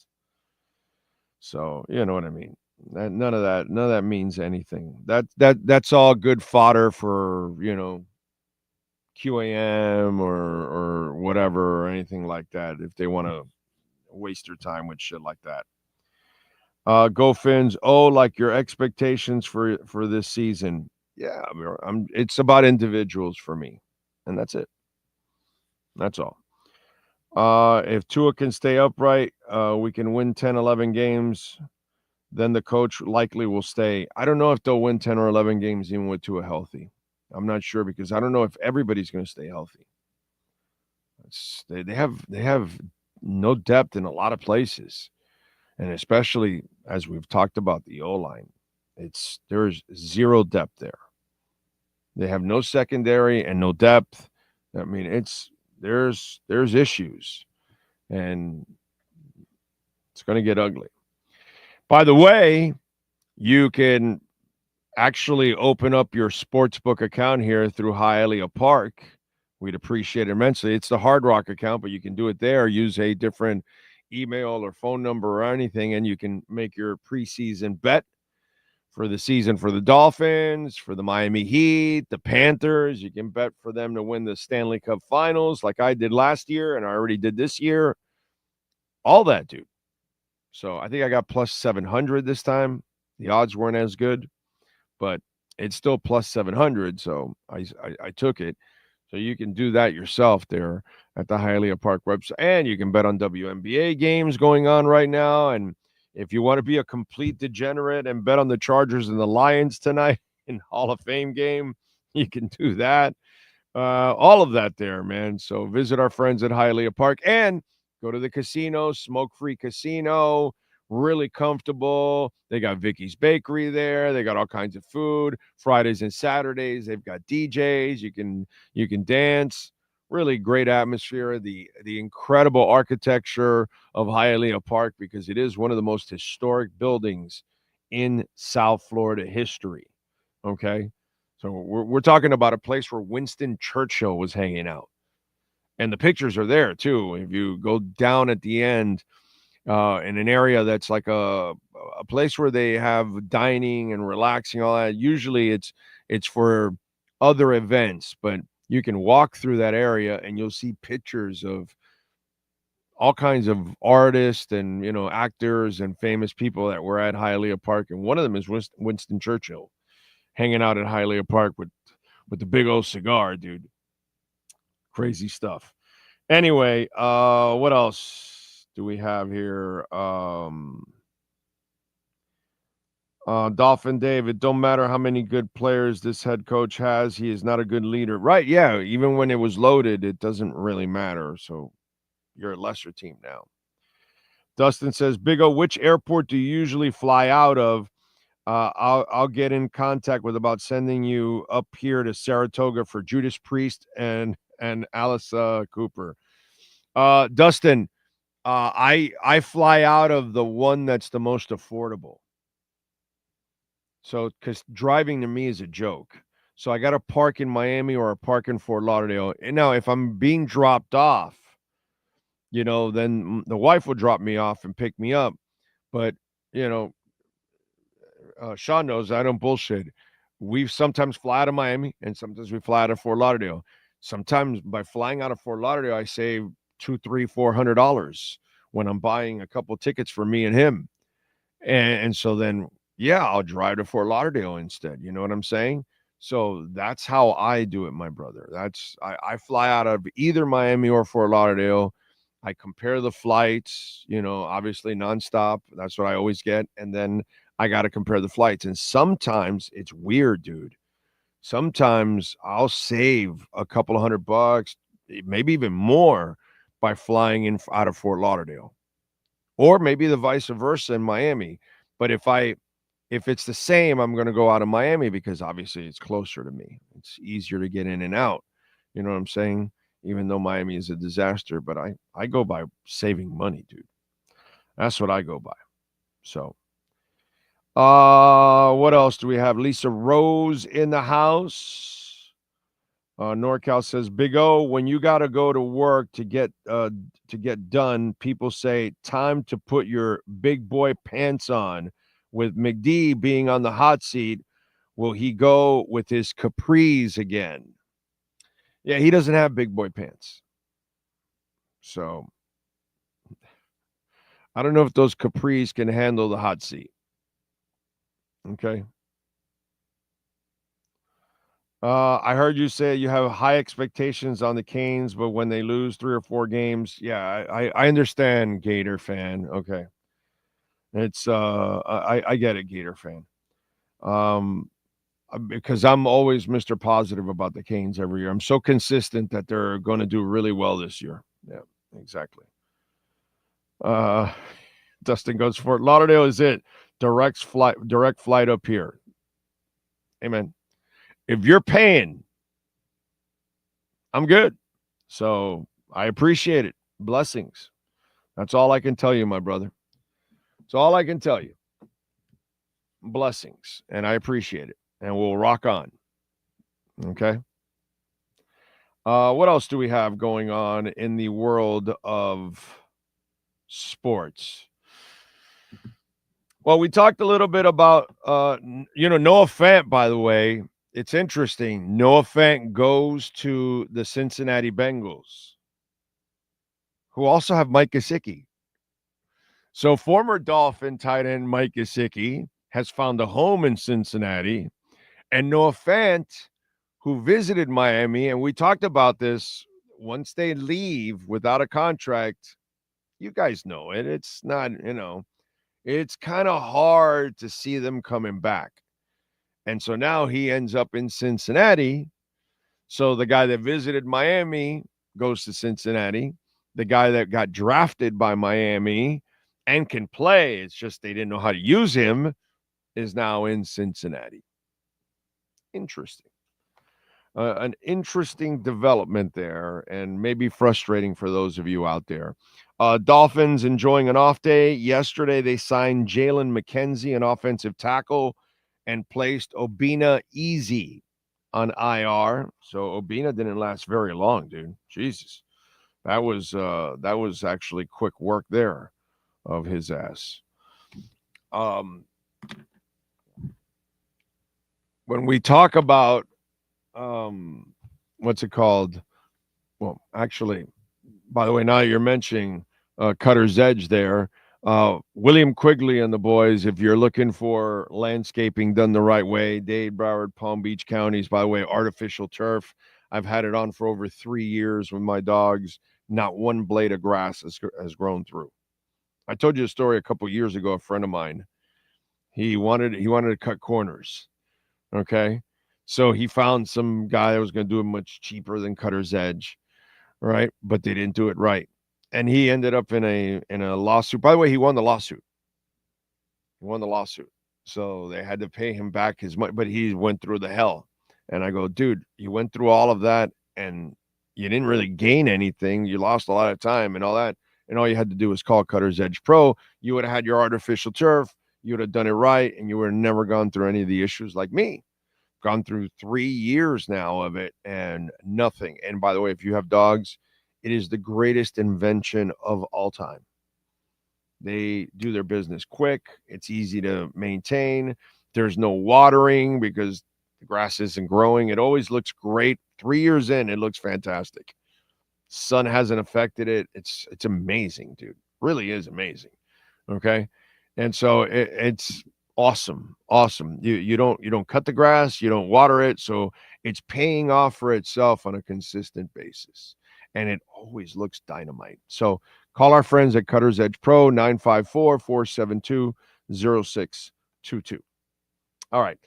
So you know what I mean? None of that means anything. That's all good fodder for, QAM or whatever or anything like that if they want to waste their time with shit like that. Go Fins. Oh, like your expectations for this season. Yeah, it's about individuals for me, and that's it. That's all. If Tua can stay upright, we can win 10, 11 games. Then the coach likely will stay. I don't know if they'll win 10 or 11 games even with Tua healthy. I'm not sure because I don't know if everybody's going to stay healthy. They have no depth in a lot of places, and especially as we've talked about the O-line, there's zero depth there. They have no secondary and no depth. I mean, there's issues, and it's going to get ugly. By the way, you can actually open up your Sportsbook account here through Hialeah Park. We'd appreciate it immensely. It's the Hard Rock account, but you can do it there. Use a different email or phone number or anything, and you can make your preseason bet for the season for the Dolphins, for the Miami Heat, the Panthers. You can bet for them to win the Stanley Cup Finals like I did last year, and I already did this year. All that, dude. So I think I got plus 700 this time. The odds weren't as good, but it's still plus 700, so I took it. So you can do that yourself there at the Hialeah Park website, and you can bet on WNBA games going on right now. And if you want to be a complete degenerate and bet on the Chargers and the Lions tonight in Hall of Fame game, you can do that. All of that there, man. So visit our friends at Hialeah Park and go to the casino, smoke-free casino. Really comfortable. They got Vicky's Bakery there. They got all kinds of food. Fridays and Saturdays, they've got DJs. You can dance. Really great atmosphere. The incredible architecture of Hialeah Park, because it is one of the most historic buildings in South Florida history. Okay, so we're talking about a place where Winston Churchill was hanging out, and the pictures are there too. If you go down at the end. In an area that's like a place where they have dining and relaxing, all that. Usually it's for other events, but you can walk through that area and you'll see pictures of all kinds of artists and, actors and famous people that were at Hialeah Park. And one of them is Winston Churchill hanging out at Hialeah Park with the big old cigar, dude. Crazy stuff. Anyway, what else do we have here? Dolphin Dave, it don't matter how many good players this head coach has, he is not a good leader. Right, yeah, even when it was loaded, it doesn't really matter. So you're a lesser team now. Dustin says, Big O, which airport do you usually fly out of? I'll get in contact with about sending you up here to Saratoga for Judas Priest and and Alice Cooper. Dustin, I fly out of the one that's the most affordable. So, because driving to me is a joke. So I got to park in Miami or I park in Fort Lauderdale. And now, if I'm being dropped off, then the wife will drop me off and pick me up. But, Sean knows I don't bullshit. We sometimes fly out of Miami and sometimes we fly out of Fort Lauderdale. Sometimes by flying out of Fort Lauderdale, I save $200, $300, $400 when I'm buying a couple tickets for me and him. And so then, yeah, I'll drive to Fort Lauderdale instead. You know what I'm saying? So that's how I do it, my brother. I fly out of either Miami or Fort Lauderdale. I compare the flights, obviously nonstop. That's what I always get. And then I got to compare the flights. And sometimes it's weird, dude. Sometimes I'll save a couple of $100, maybe even more, by flying in out of Fort Lauderdale, or maybe the vice versa in Miami. But if it's the same, I'm going to go out of Miami because obviously it's closer to me. It's easier to get in and out. You know what I'm saying? Even though Miami is a disaster, but I go by saving money, dude. That's what I go by. So, what else do we have? Lisa Rose in the house. NorCal says, Big O, when you got to go to work to get done, people say time to put your big boy pants on. With McD being on the hot seat, will he go with his capris again? Yeah, he doesn't have big boy pants. So I don't know if those capris can handle the hot seat. Okay. I heard you say you have high expectations on the Canes, but when they lose 3 or 4 games, yeah, I understand, Gator fan. Okay. It's I get it, Gator fan. Because I'm always Mr. Positive about the Canes every year. I'm so consistent that they're going to do really well this year. Yeah, exactly. Dustin goes, Fort Lauderdale is it. Direct flight up here. Amen. If you're paying, I'm good. So I appreciate it. Blessings. That's all I can tell you, my brother. That's all I can tell you. Blessings. And I appreciate it. And we'll rock on. Okay. What else do we have going on in the world of sports? Well, we talked a little bit about, Noah Fant, by the way. It's interesting. Noah Fant goes to the Cincinnati Bengals, who also have Mike Gesicki. So former Dolphin tight end Mike Gesicki has found a home in Cincinnati. And Noah Fant, who visited Miami, and we talked about this, once they leave without a contract, you guys know it. It's not, it's kind of hard to see them coming back. And so now he ends up in Cincinnati. So the guy that visited Miami goes to Cincinnati. The guy that got drafted by Miami and can play, it's just they didn't know how to use him, is now in Cincinnati. Interesting. An interesting development there, and maybe frustrating for those of you out there. Dolphins enjoying an off day. Yesterday, they signed Jalen McKenzie, an offensive tackle, and placed Obina Easy on IR. So Obina didn't last very long, dude. Jesus. That was actually quick work there of his ass. When we talk about what's it called? Well, actually, by the way, now you're mentioning Cutter's Edge there. William Quigley and the boys, if you're looking for landscaping done the right way, Dade, Broward, Palm Beach counties, by the way, artificial turf. I've had it on for over 3 years with my dogs. Not one blade of grass has grown through. I told you a story a couple years ago. A friend of mine, he wanted to cut corners. Okay. So he found some guy that was going to do it much cheaper than Cutter's Edge. Right. But they didn't do it right. And he ended up in a lawsuit. By the way, he won the lawsuit. So they had to pay him back his money, but he went through the hell. And I go, dude, you went through all of that and you didn't really gain anything. You lost a lot of time and all that. And all you had to do was call Cutter's Edge Pro. You would have had your artificial turf. You would have done it right, and you would have never gone through any of the issues like me. Gone through 3 years now of it and nothing. And by the way, if you have dogs, it is the greatest invention of all time. They do their business quick. It's easy to maintain. There's no watering because the grass isn't growing. It always looks great. 3 years in, it looks fantastic. Sun hasn't affected it. It's amazing, dude. Really is amazing. Okay. And so it's awesome. You don't cut the grass, you don't water it. So it's paying off for itself on a consistent basis. And it always looks dynamite. So call our friends at Cutter's Edge Pro, 954-472-0622. All right.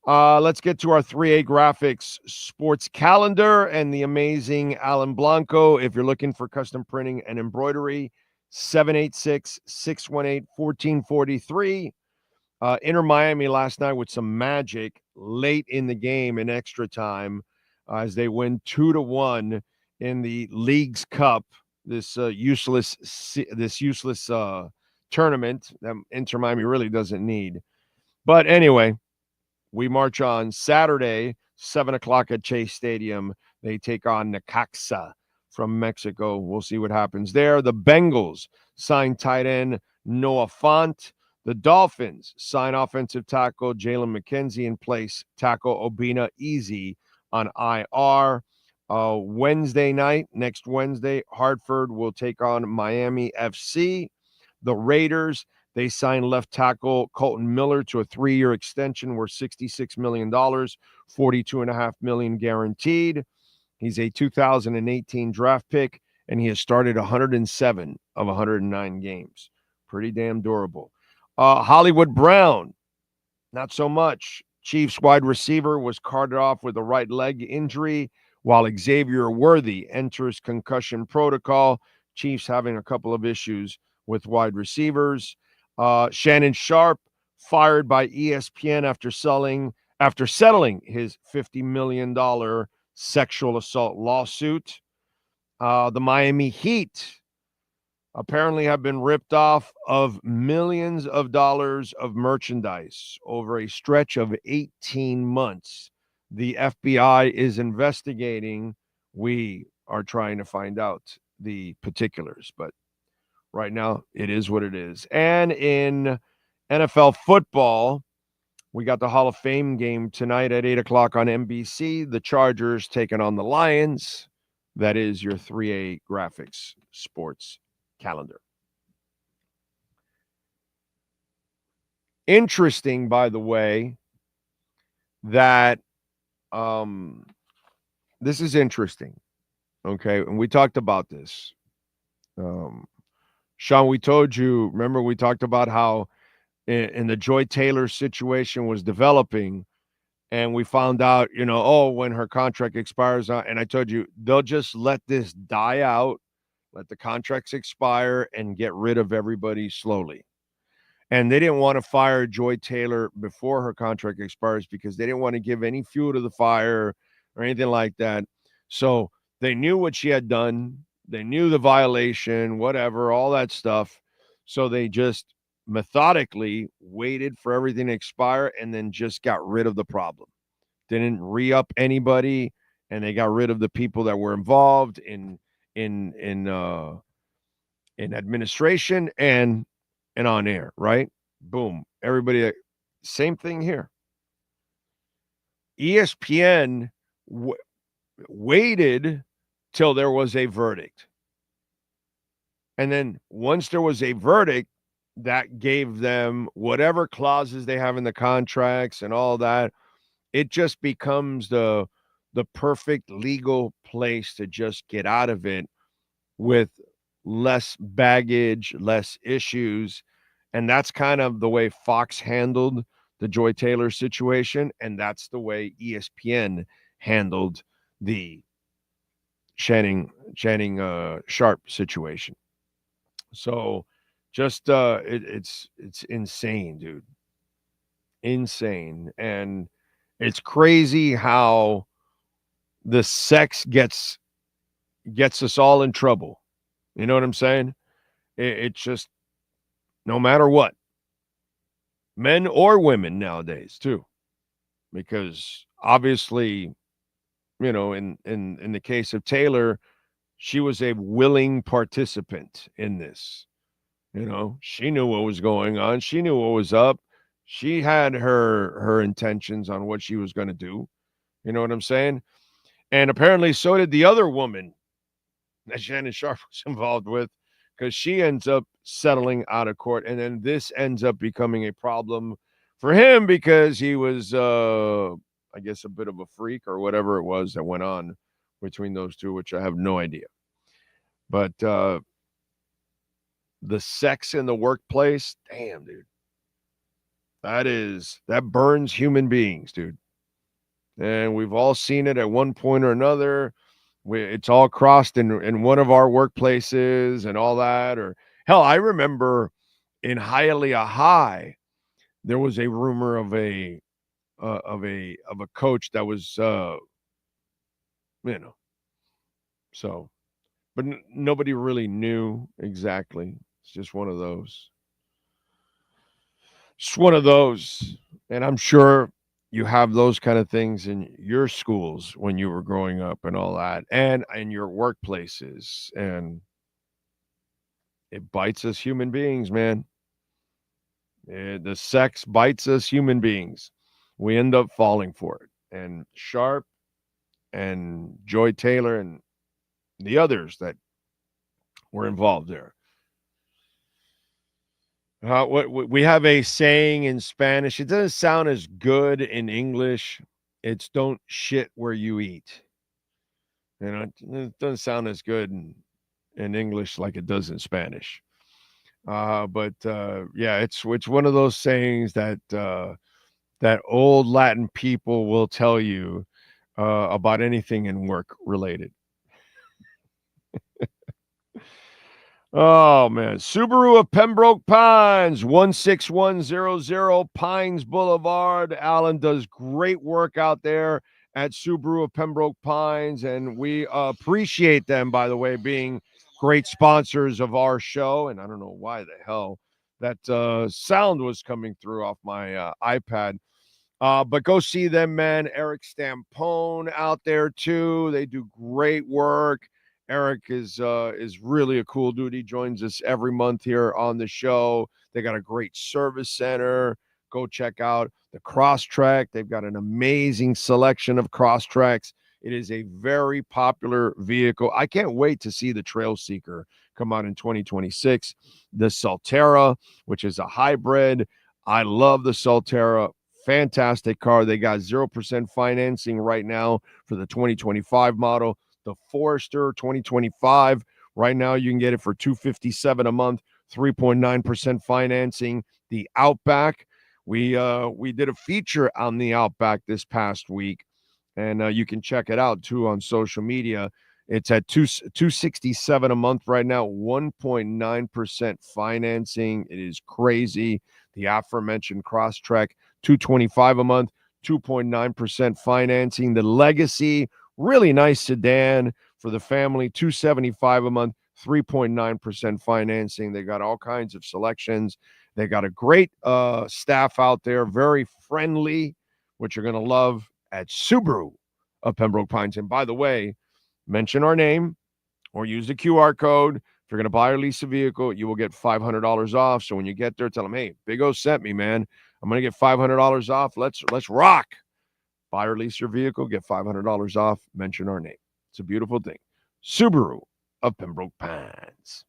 Let's get to our 3A Graphics sports calendar and the amazing Alan Blanco. If you're looking for custom printing and embroidery, 786-618-1443. Inter Miami last night with some magic late in the game in extra time as they win 2-1 in the League's Cup, this useless tournament that Inter Miami really doesn't need. But anyway, we march on. Saturday, 7 o'clock at Chase Stadium. They take on Necaxa from Mexico. We'll see what happens there. The Bengals sign tight end Noah Fant. The Dolphins sign offensive tackle Jalen McKenzie in place tackle Obina Easy on IR. Wednesday night, next Wednesday, Hartford will take on Miami FC. The Raiders, they signed left tackle Colton Miller to a 3-year extension worth $66 million, $42.5 million guaranteed. He's a 2018 draft pick, and he has started 107 of 109 games. Pretty damn durable. Hollywood Brown, not so much. Chiefs wide receiver was carted off with a right leg injury, while Xavier Worthy enters concussion protocol. Chiefs having a couple of issues with wide receivers. Shannon Sharp fired by ESPN after settling his $50 million sexual assault lawsuit. The Miami Heat apparently have been ripped off of millions of dollars of merchandise over a stretch of 18 months. The FBI is investigating. We are trying to find out the particulars, but right now it is what it is. And in NFL football, we got the Hall of Fame game tonight at 8 o'clock on NBC. The Chargers taking on the Lions. That is your 3A Graphics sports calendar. Interesting, by the way, that this is interesting. Okay, and we talked about this. Sean, we told you, remember we talked about how in the Joy Taylor situation was developing, and we found out, when her contract expires, and I told you, they'll just let this die out, let the contracts expire, and get rid of everybody slowly. And they didn't want to fire Joy Taylor before her contract expires because they didn't want to give any fuel to the fire or anything like that. So they knew what she had done. They knew the violation, whatever, all that stuff. So they just methodically waited for everything to expire and then just got rid of the problem. Didn't re-up anybody, and they got rid of the people that were involved in administration and on air, right? Boom. Everybody, same thing here. ESPN waited till there was a verdict. And then once there was a verdict, that gave them whatever clauses they have in the contracts and all that. It just becomes the perfect legal place to just get out of it with less baggage, less issues. And that's kind of the way Fox handled the Joy Taylor situation. And that's the way ESPN handled the Channing Sharp situation. So just it's insane, dude. Insane. And it's crazy how the sex gets gets us all in trouble. You know what I'm saying? It's just no matter what, men or women nowadays too, because obviously, you know, in the case of Taylor, she was a willing participant in this. You know, she knew what was going on. She knew what was up. She had her intentions on what she was going to do. You know what I'm saying? And apparently so did the other woman that Shannon Sharp was involved with, because she ends up settling out of court. And then this ends up becoming a problem for him because he was, I guess, a bit of a freak or whatever it was that went on between those two, which I have no idea. But the sex in the workplace, damn, dude. That burns human beings, dude. And we've all seen it at one point or another. It's all crossed in one of our workplaces and all that. Or hell, I remember in Hialeah High, there was a rumor of a coach that was, you know, so, but nobody really knew exactly. It's just one of those. It's one of those, and I'm sure you have those kind of things in your schools when you were growing up and all that, and in your workplaces, and it bites us human beings, man. The sex bites us human beings. We end up falling for it. And Sharp and Joy Taylor and the others that were involved there. We have a saying in Spanish. It doesn't sound as good in English. It's don't shit where you eat. You know, it doesn't sound as good in English like it does in Spanish. But yeah, it's one of those sayings that that old Latin people will tell you about anything in work related. Oh, man. Subaru of Pembroke Pines, 16100 Pines Boulevard. Alan does great work out there at Subaru of Pembroke Pines, and we appreciate them, by the way, being great sponsors of our show. And I don't know why the hell that sound was coming through off my iPad. But go see them, man. Eric Stampone out there, too. They do great work. Eric is really a cool dude. He joins us every month here on the show. They got a great service center. Go check out the Cross Track. They've got an amazing selection of Cross Tracks. It is a very popular vehicle. I can't wait to see the Trail Seeker come out in 2026. The Solterra, which is a hybrid. I love the Solterra. Fantastic car. They got 0% financing right now for the 2025 model. The Forester 2025, right now you can get it for $257 a month, 3.9% financing. The Outback, we did a feature on the Outback this past week, and you can check it out too on social media. It's at $267 a month right now, 1.9% financing. It is crazy. The aforementioned Crosstrek, $225 a month, 2.9% financing. The Legacy, really nice sedan for the family, $275 a month, 3.9% financing. They got all kinds of selections. They got a great staff out there, very friendly, which you're going to love at Subaru of Pembroke Pines. And by the way, mention our name or use the QR code. If you're going to buy or lease a vehicle, you will get $500 off. So when you get there, tell them, hey, Big O sent me, man. I'm going to get $500 off. Let's rock. Buy or lease your vehicle, get $500 off, mention our name. It's a beautiful thing. Subaru of Pembroke Pines.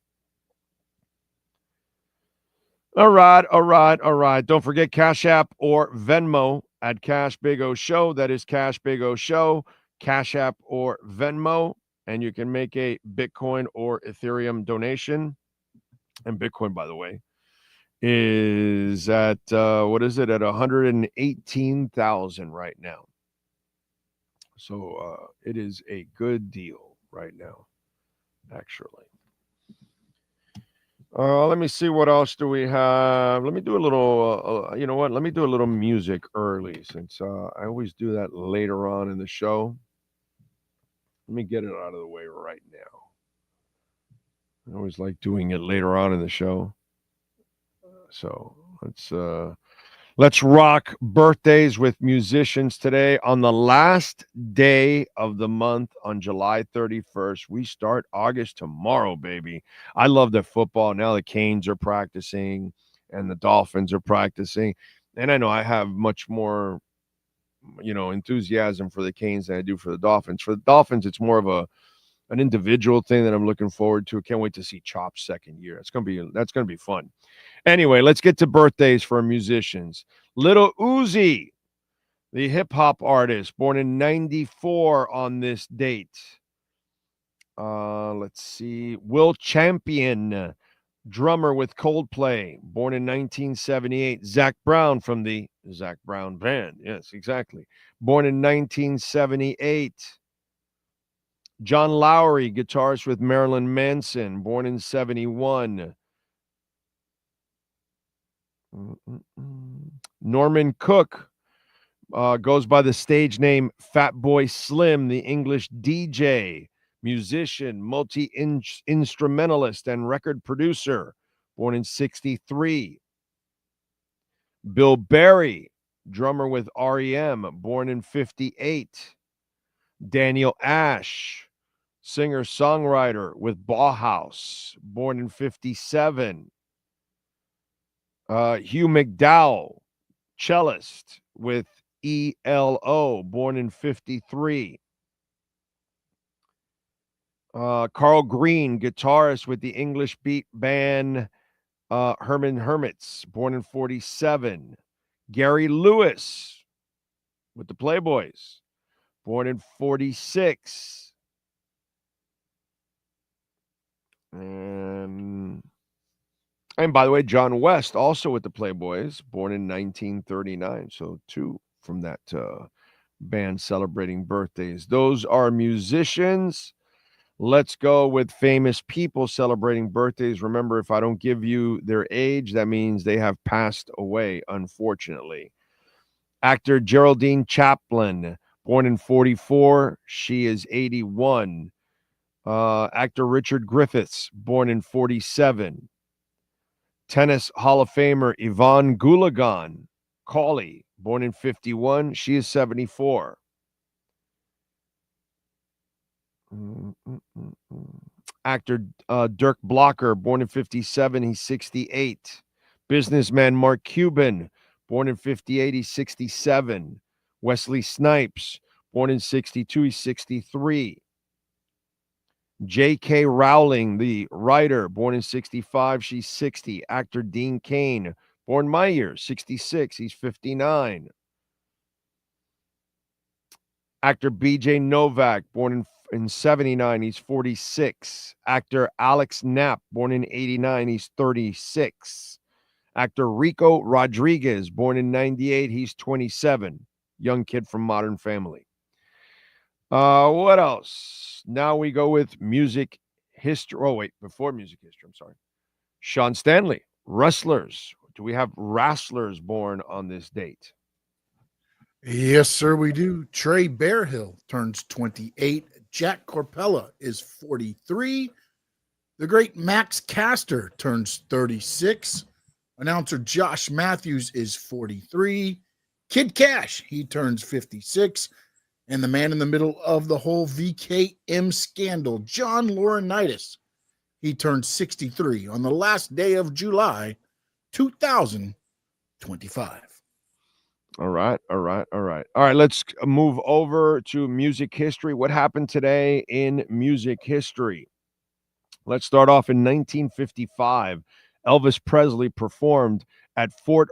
All right. Don't forget Cash App or Venmo at Cash Big O Show. That is Cash Big O Show, Cash App or Venmo. And you can make a Bitcoin or Ethereum donation. And Bitcoin, by the way, is at, what is it, at 118,000 right now. So it is a good deal right now, actually. Let me see, what else do we have? Let me do a little, you know what? Let me do a little music early, since I always do that later on in the show. Let me get it out of the way right now. I always like doing it later on in the show. So let's rock birthdays with musicians today on the last day of the month on July 31st. We start August tomorrow, baby. I love that football. Now the Canes are practicing and the Dolphins are practicing. And I know I have much more, enthusiasm for the Canes than I do for the Dolphins. For the Dolphins, it's more of an individual thing that I'm looking forward to. I can't wait to see Chop's second year. That's gonna be fun. Anyway, let's get to birthdays for musicians. Little Uzi, the hip hop artist, born in 94 on this date. Let's see. Will Champion, drummer with Coldplay, born in 1978. Zach Brown from the Zach Brown Band. Yes, exactly. Born in 1978. John Lowry, guitarist with Marilyn Manson, born in 71. Norman Cook goes by the stage name Fatboy Slim, the English DJ, musician, multi-instrumentalist, and record producer, born in 63. Bill Berry, drummer with REM, born in 58. Daniel Ash, singer-songwriter with Bauhaus, born in 57. Hugh McDowell, cellist with ELO, born in 53. Carl Green, guitarist with the English beat band Herman Hermits, born in 47. Gary Lewis with the Playboys, born in 46. And by the way, John West, also with the Playboys, born in 1939. So two from that band celebrating birthdays. Those are musicians. Let's go with famous people celebrating birthdays. Remember, if I don't give you their age, that means they have passed away, unfortunately. Actor Geraldine Chaplin, born in 44. She is 81. Actor Richard Griffiths, born in 47. Tennis Hall of Famer Yvonne Goolagong Cawley, born in 51. She is 74. Actor Dirk Blocker, born in 57. He's 68. Businessman Mark Cuban, born in 58. He's 67. Wesley Snipes, born in 62. He's 63. J.K. Rowling, the writer, born in 65. She's 60. Actor Dean Cain, born my year, 66. He's 59. Actor B.J. Novak, born in 79. He's 46. Actor Alex Knapp, born in 89. He's 36. Actor Rico Rodriguez, born in 98. He's 27. Young kid from Modern Family. What else? Now we go with music history. Oh, wait, before music history, I'm sorry. Sean Stanley, wrestlers. Do we have wrestlers born on this date? Yes, sir, we do. Trey Bearhill turns 28. Jack Corpella is 43. The great Max Caster turns 36. Announcer Josh Matthews is 43. Kid Cash, he turns 56. And the man in the middle of the whole VKM scandal, John Laurinaitis, he turned 63 on the last day of July, 2025. All right. Let's move over to music history. What happened today in music history? Let's start off in 1955. Elvis Presley performed at Fort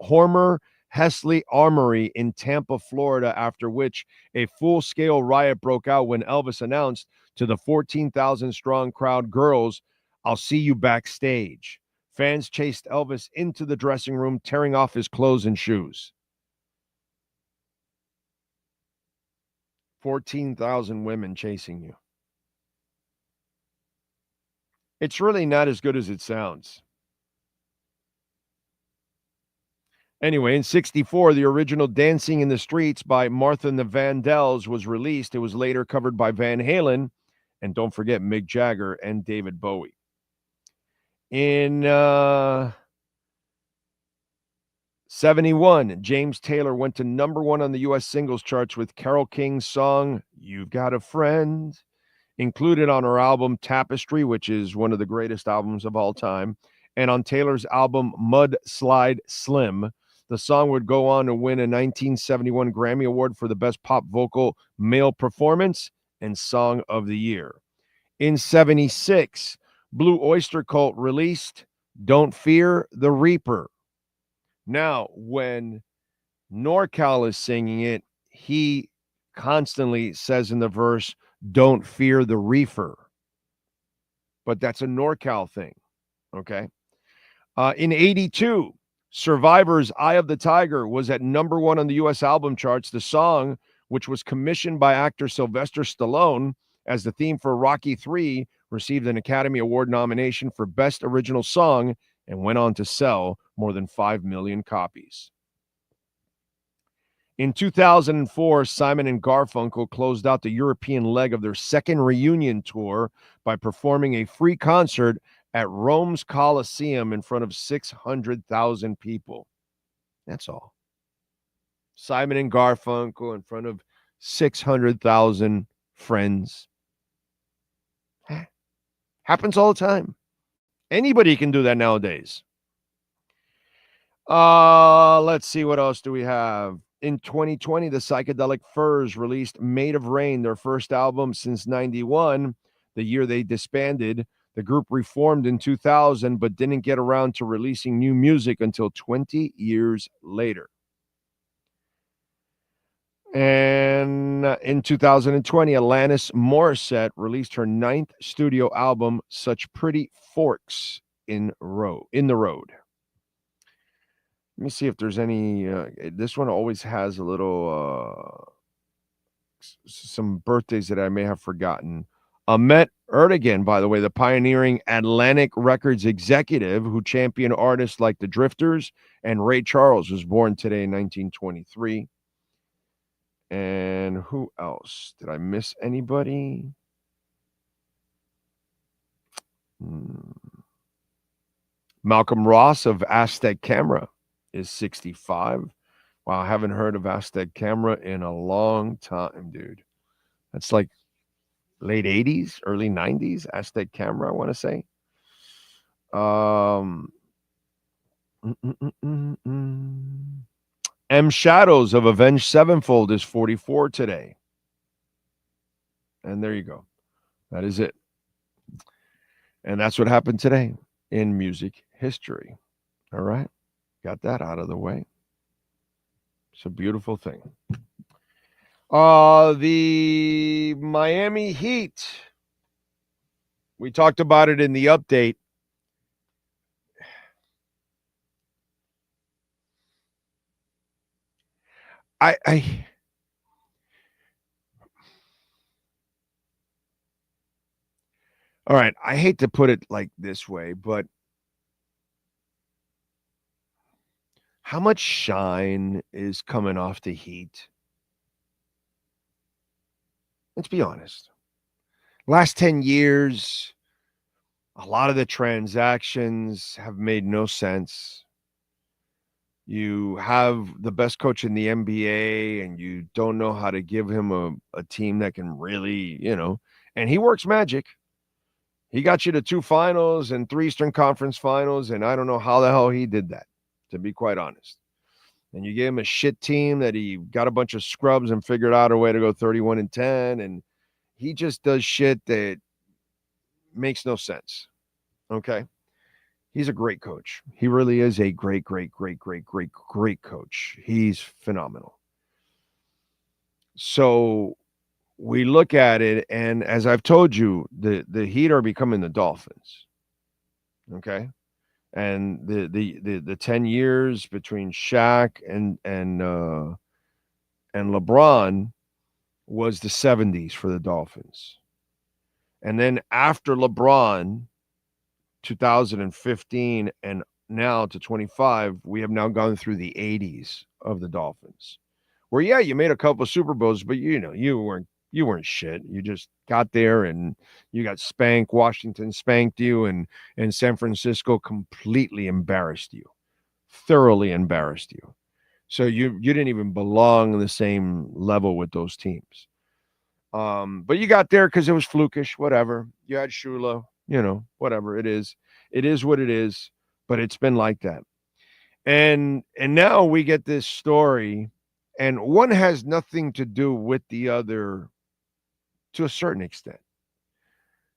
Hormer Hesley Armory in Tampa, Florida, after which a full-scale riot broke out when Elvis announced to the 14,000-strong crowd, "Girls, I'll see you backstage." Fans chased Elvis into the dressing room, tearing off his clothes and shoes. 14,000 women chasing you. It's really not as good as it sounds. Anyway, in 64, the original Dancing in the Streets by Martha and the Vandells was released. It was later covered by Van Halen, and don't forget Mick Jagger and David Bowie. In 71, James Taylor went to number 1 on the U.S. singles charts with Carole King's song, You've Got a Friend, included on her album Tapestry, which is one of the greatest albums of all time, and on Taylor's album Mud Slide Slim. The song would go on to win a 1971 Grammy Award for the Best Pop Vocal Male Performance and Song of the Year. In 76, Blue Oyster Cult released Don't Fear the Reaper. Now, when NorCal is singing it, he constantly says in the verse, Don't fear the reefer. But that's a NorCal thing, okay? In 82, Survivor's Eye of the Tiger was at number 1 on the U.S. album charts. The song, which was commissioned by actor Sylvester Stallone as the theme for Rocky III, received an Academy Award nomination for Best Original Song and went on to sell more than 5 million copies. In 2004, Simon and Garfunkel closed out the European leg of their second reunion tour by performing a free concert at Rome's Colosseum in front of 600,000 people. That's all. Simon and Garfunkel in front of 600,000 friends. Happens all the time. Anybody can do that nowadays. Let's see, what else do we have? In 2020, the Psychedelic Furs released Made of Rain, their first album since 91, the year they disbanded. The group reformed in 2000, but didn't get around to releasing new music until 20 years later. And in 2020, Alanis Morissette released her 9th studio album, Such Pretty Forks in the Road. Let me see if there's any. This one always has a little, some birthdays that I may have forgotten. Ahmet Ertegun, by the way, the pioneering Atlantic Records executive who championed artists like the Drifters and Ray Charles, was born today in 1923. And who else? Did I miss anybody? Malcolm Ross of Aztec Camera is 65. Wow, I haven't heard of Aztec Camera in a long time, dude. That's like late 80s, early 90s, Aztec Camera, I want to say. M. Shadows of Avenged Sevenfold is 44 today. And there you go. That is it. And that's what happened today in music history. All right. Got that out of the way. It's a beautiful thing. The Miami Heat. We talked about it in the update. All right, I hate to put it like this way, but how much shine is coming off the Heat? Let's be honest. Last 10 years, a lot of the transactions have made no sense. You have the best coach in the NBA, and you don't know how to give him a team that can really, and he works magic. He got you to 2 finals and 3 Eastern Conference finals, and I don't know how the hell he did that, to be quite honest. And you gave him a shit team that he got a bunch of scrubs and figured out a way to go 31-10, and he just does shit that makes no sense. Okay? He's a great coach. He really is a great coach. He's phenomenal. So we look at it, and as I've told you, the Heat are becoming the Dolphins. Okay? And the 10 years between Shaq and LeBron was the 70s for the Dolphins. And then after LeBron, 2015 and now to 25, we have now gone through the 80s of the Dolphins. Where, yeah, you made a couple of Super Bowls, but you weren't shit. You just got there and you got spanked. Washington spanked you, and San Francisco completely embarrassed you, thoroughly embarrassed you. So you didn't even belong on the same level with those teams. But you got there because it was flukish, whatever. You had Shula, whatever it is. It is what it is, but it's been like that. And now we get this story, and one has nothing to do with the other to a certain extent.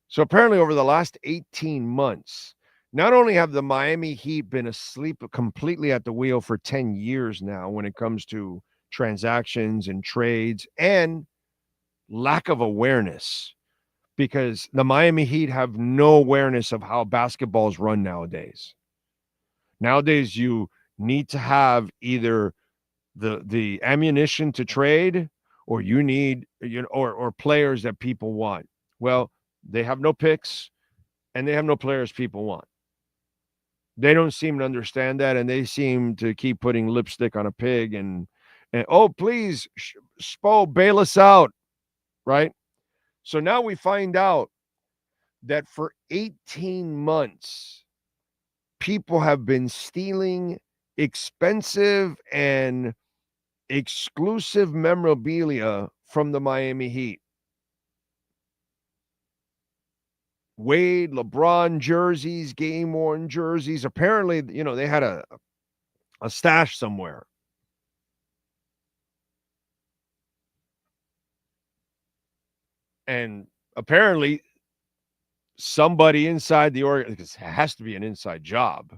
So apparently over the last 18 months, not only have the Miami Heat been asleep completely at the wheel for 10 years now when it comes to transactions and trades and lack of awareness, because the Miami Heat have no awareness of how basketball is run nowadays. Nowadays, you need to have either the ammunition to trade, or you need or players that people want. Well, they have no picks, and they have no players people want. They don't seem to understand that, and they seem to keep putting lipstick on a pig and oh, please, Spo, bail us out, right? So now we find out that for 18 months, people have been stealing expensive and exclusive memorabilia from the Miami Heat. Wade, LeBron jerseys, game-worn jerseys. Apparently, they had a stash somewhere. And apparently, somebody inside the org, because it has to be an inside job,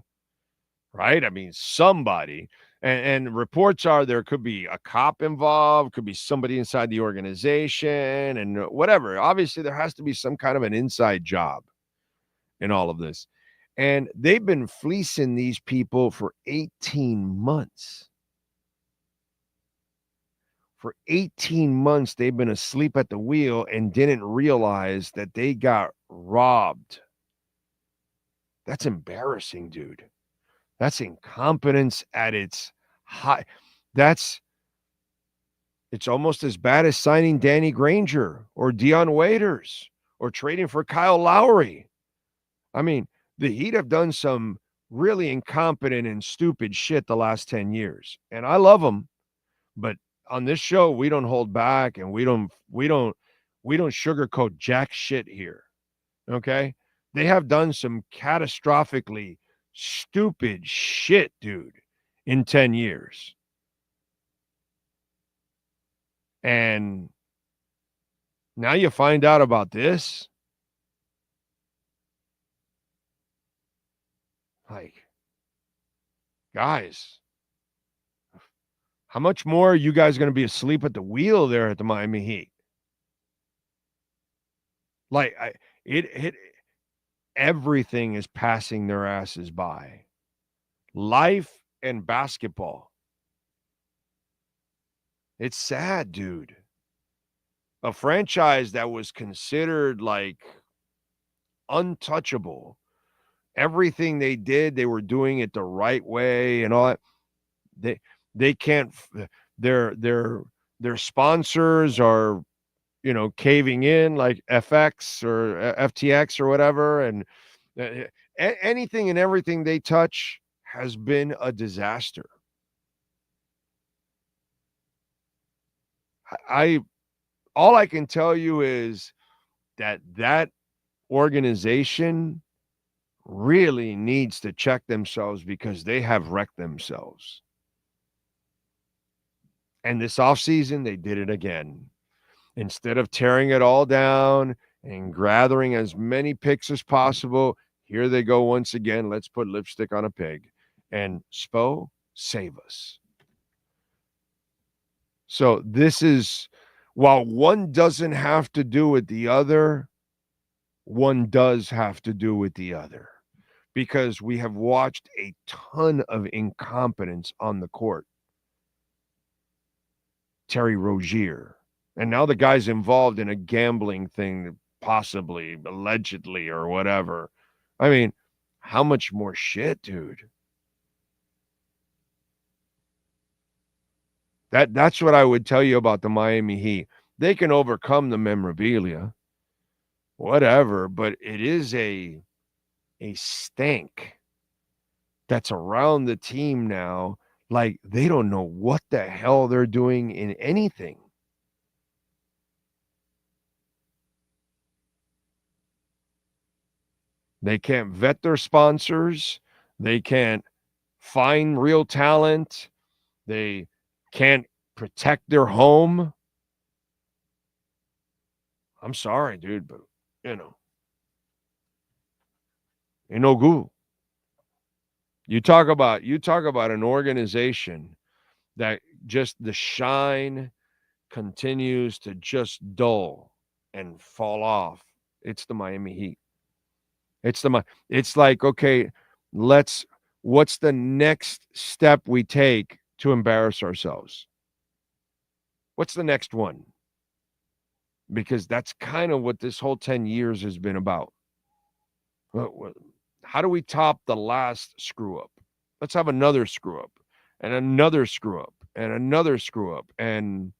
right? I mean, somebody. And reports are there could be a cop involved, could be somebody inside the organization, and whatever. Obviously, there has to be some kind of an inside job in all of this. And they've been fleecing these people for 18 months. For 18 months, they've been asleep at the wheel and didn't realize that they got robbed. That's embarrassing, dude. That's incompetence at its high. It's almost as bad as signing Danny Granger or Dion Waiters or trading for Kyle Lowry. I mean, the Heat have done some really incompetent and stupid shit the last 10 years. And I love them, but on this show, we don't hold back, and we don't sugarcoat jack shit here. Okay? They have done some catastrophically stupid shit, dude, in 10 years. And now you find out about this. Like, guys, how much more are you guys going to be asleep at the wheel there at the Miami Heat? Like, everything is passing their asses by. Life and basketball. It's sad, dude. A franchise that was considered like untouchable. Everything they did, they were doing it the right way and all that. They can't, their sponsors are, caving in, like FX or FTX or whatever. And anything and everything they touch has been a disaster. All I can tell you is that organization really needs to check themselves, because they have wrecked themselves. And this offseason, they did it again. Instead of tearing it all down and gathering as many picks as possible, here they go once again. Let's put lipstick on a pig. And Spo, save us. So this is, while one doesn't have to do with the other, one does have to do with the other. Because we have watched a ton of incompetence on the court. Terry Rozier. And now the guy's involved in a gambling thing, possibly, allegedly, or whatever. I mean, how much more shit, dude? That's what I would tell you about the Miami Heat. They can overcome the memorabilia, whatever, but it is a stank that's around the team now. Like, they don't know what the hell they're doing in anything. They can't vet their sponsors. They can't find real talent. They can't protect their home. I'm sorry, dude, but you no good. You talk about an organization that just the shine continues to just dull and fall off. It's the Miami Heat. It's like, okay, what's the next step we take to embarrass ourselves? What's the next one? Because that's kind of what this whole 10 years has been about. How do we top the last screw up? Let's have another screw up and another screw up and another screw up. And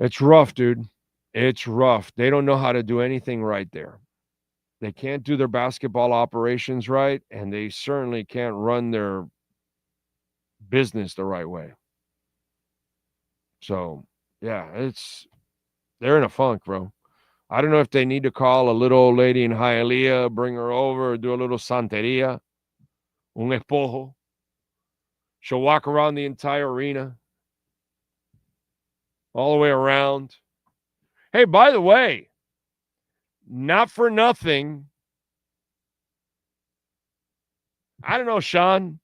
it's rough, dude. It's rough. They don't know how to do anything right there. They can't do their basketball operations right, and they certainly can't run their business the right way. So, yeah, they're in a funk, bro. I don't know if they need to call a little old lady in Hialeah, bring her over, do a little santeria, un espojo. She'll walk around the entire arena, all the way around. Hey, by the way, not for nothing, I don't know, Sean.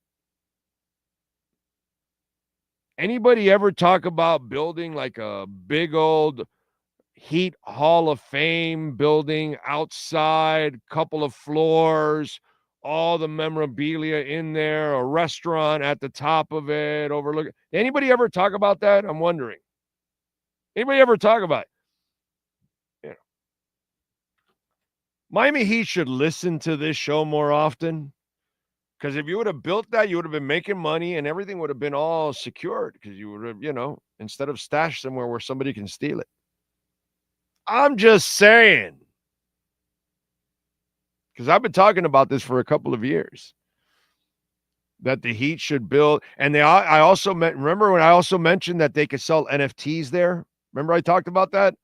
Anybody ever talk about building like a big old Heat Hall of Fame building outside, couple of floors, all the memorabilia in there, a restaurant at the top of it, overlooking? Anybody ever talk about that? I'm wondering. Anybody ever talk about it? Yeah. Miami Heat should listen to this show more often. Because if you would have built that, you would have been making money and everything would have been all secured. Because you would have, instead of stashed somewhere where somebody can steal it. I'm just saying. Because I've been talking about this for a couple of years. That the Heat should build. And I also remember when I also mentioned that they could sell NFTs there? Remember I talked about that?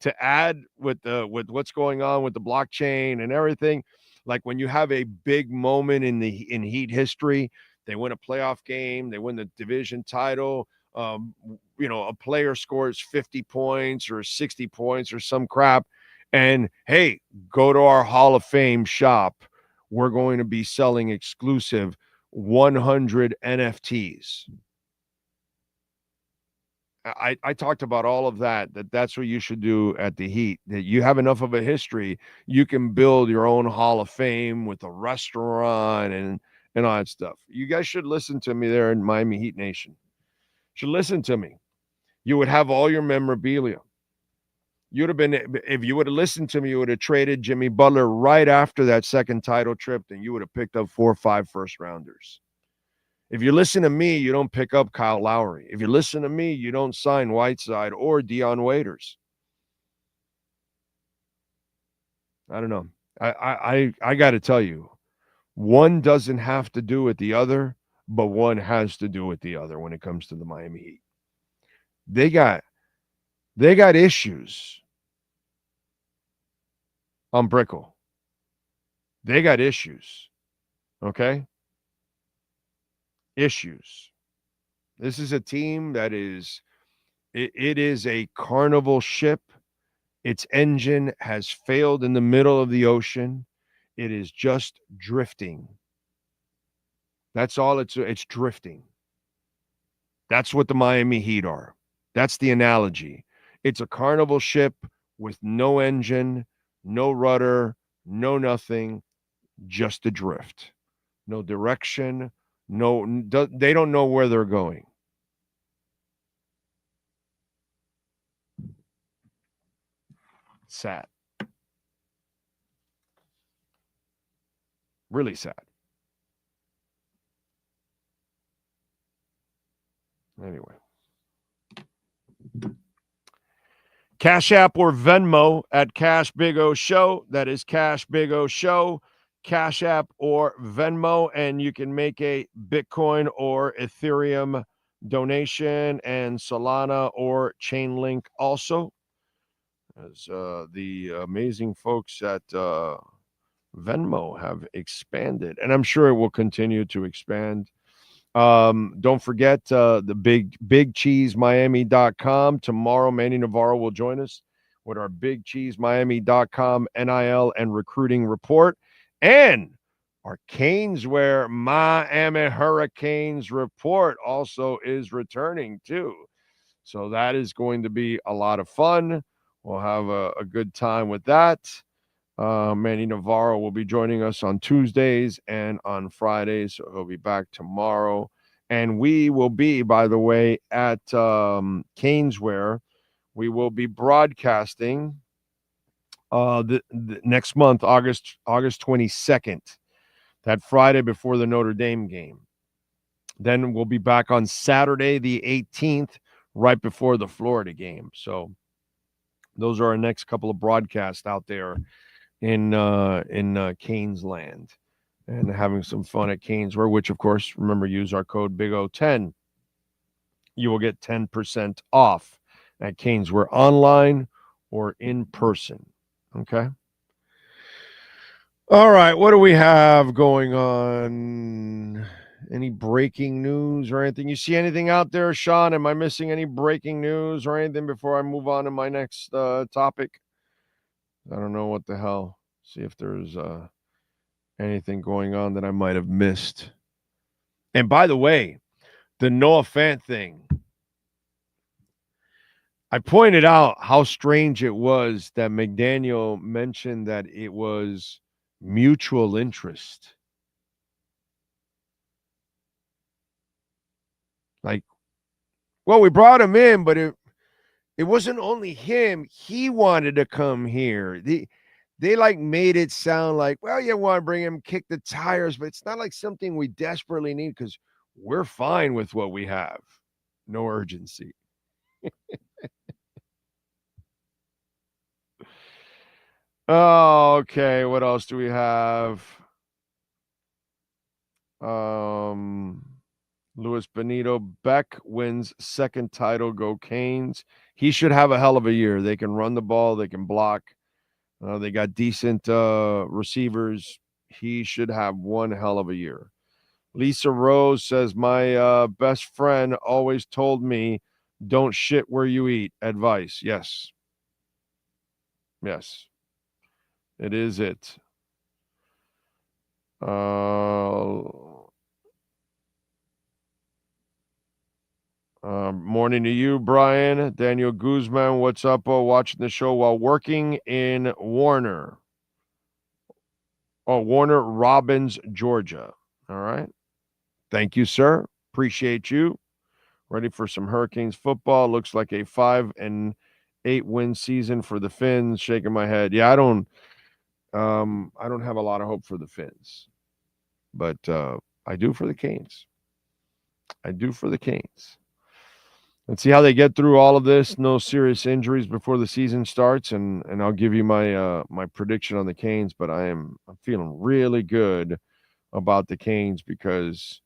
To add with what's going on with the blockchain and everything. Like when you have a big moment in Heat history, they win a playoff game, they win the division title. A player scores 50 points or 60 points or some crap. And hey, go to our Hall of Fame shop. We're going to be selling exclusive 100 NFTs. I talked about all of that's what you should do at the Heat, that you have enough of a history, you can build your own Hall of Fame with a restaurant and all that stuff. You guys should listen to me there in Miami Heat Nation. Should listen to me. You would have all your memorabilia. You'd have been, if you would have listened to me, you would have traded Jimmy Butler right after that second title trip, and you would have picked up 4 or 5 first rounders. If you listen to me, you don't pick up Kyle Lowry. If you listen to me, you don't sign Whiteside or Dion Waiters. I don't know. I got to tell you, one doesn't have to do with the other, but one has to do with the other when it comes to the Miami Heat. They got issues on Brickell. They got issues. Okay? Issues. This is a team that is a carnival ship. Its engine has failed in the middle of the ocean. It is just drifting. That's all it's drifting. That's what the Miami Heat are. That's the analogy. It's a carnival ship with no engine, no rudder, no nothing, just adrift. No direction. They don't know where they're going. Sad. Really sad. Anyway. Cash App or Venmo at Cash Big O Show. That is Cash Big O Show. Cash App or Venmo, and you can make a Bitcoin or Ethereum donation, and Solana or Chainlink also. As the amazing folks at Venmo have expanded, and I'm sure it will continue to expand. Don't forget the bigcheesemiami.com. Tomorrow, Manny Navarro will join us with our bigcheesemiami.com NIL and recruiting report. And our Caneswear Miami Hurricanes report also is returning too. So that is going to be a lot of fun. We'll have a good time with that. Manny Navarro will be joining us on Tuesdays and on Fridays. So he'll be back tomorrow. And we will be, by the way, at Caneswear. We will be broadcasting the next month, August 22nd, that Friday before the Notre Dame game. Then we'll be back on Saturday, the 18th, right before the Florida game. So those are our next couple of broadcasts out there in Canes land, and having some fun at Caneswear, which, of course, remember, use our code BIGO10. You will get 10% off at Caneswear online or in person. Okay. All right. What do we have going on? Any breaking news or anything? You see anything out there, Sean? Am I missing any breaking news or anything before I move on to my next topic? I don't know what the hell. See if there's anything going on that I might have missed. And by the way, the Noah Fant thing. I pointed out how strange it was that McDaniel mentioned that it was mutual interest. Like, well, we brought him in, but it wasn't only him. He wanted to come here. They like made it sound like, well, you want to bring him, kick the tires, but it's not like something we desperately need because we're fine with what we have. No urgency. Oh, okay. What else do we have? Luis Benito Beck wins second title. Go Canes. He should have a hell of a year. They can run the ball. They can block. They got decent receivers. He should have one hell of a year. Lisa Rose says, my best friend always told me, don't shit where you eat. Advice. Yes. Yes. It is it. Morning to you, Brian. Daniel Guzman, what's up? Watching the show while working in Warner. Oh, Warner Robins, Georgia. All right. Thank you, sir. Appreciate you. Ready for some Hurricanes football. Looks like a 5-8 win season for the Finns. Shaking my head. Yeah, I don't have a lot of hope for the Finns, but I do for the Canes. Let's see how they get through all of this. No serious injuries before the season starts, and I'll give you my my prediction on the Canes. But I'm feeling really good about the Canes because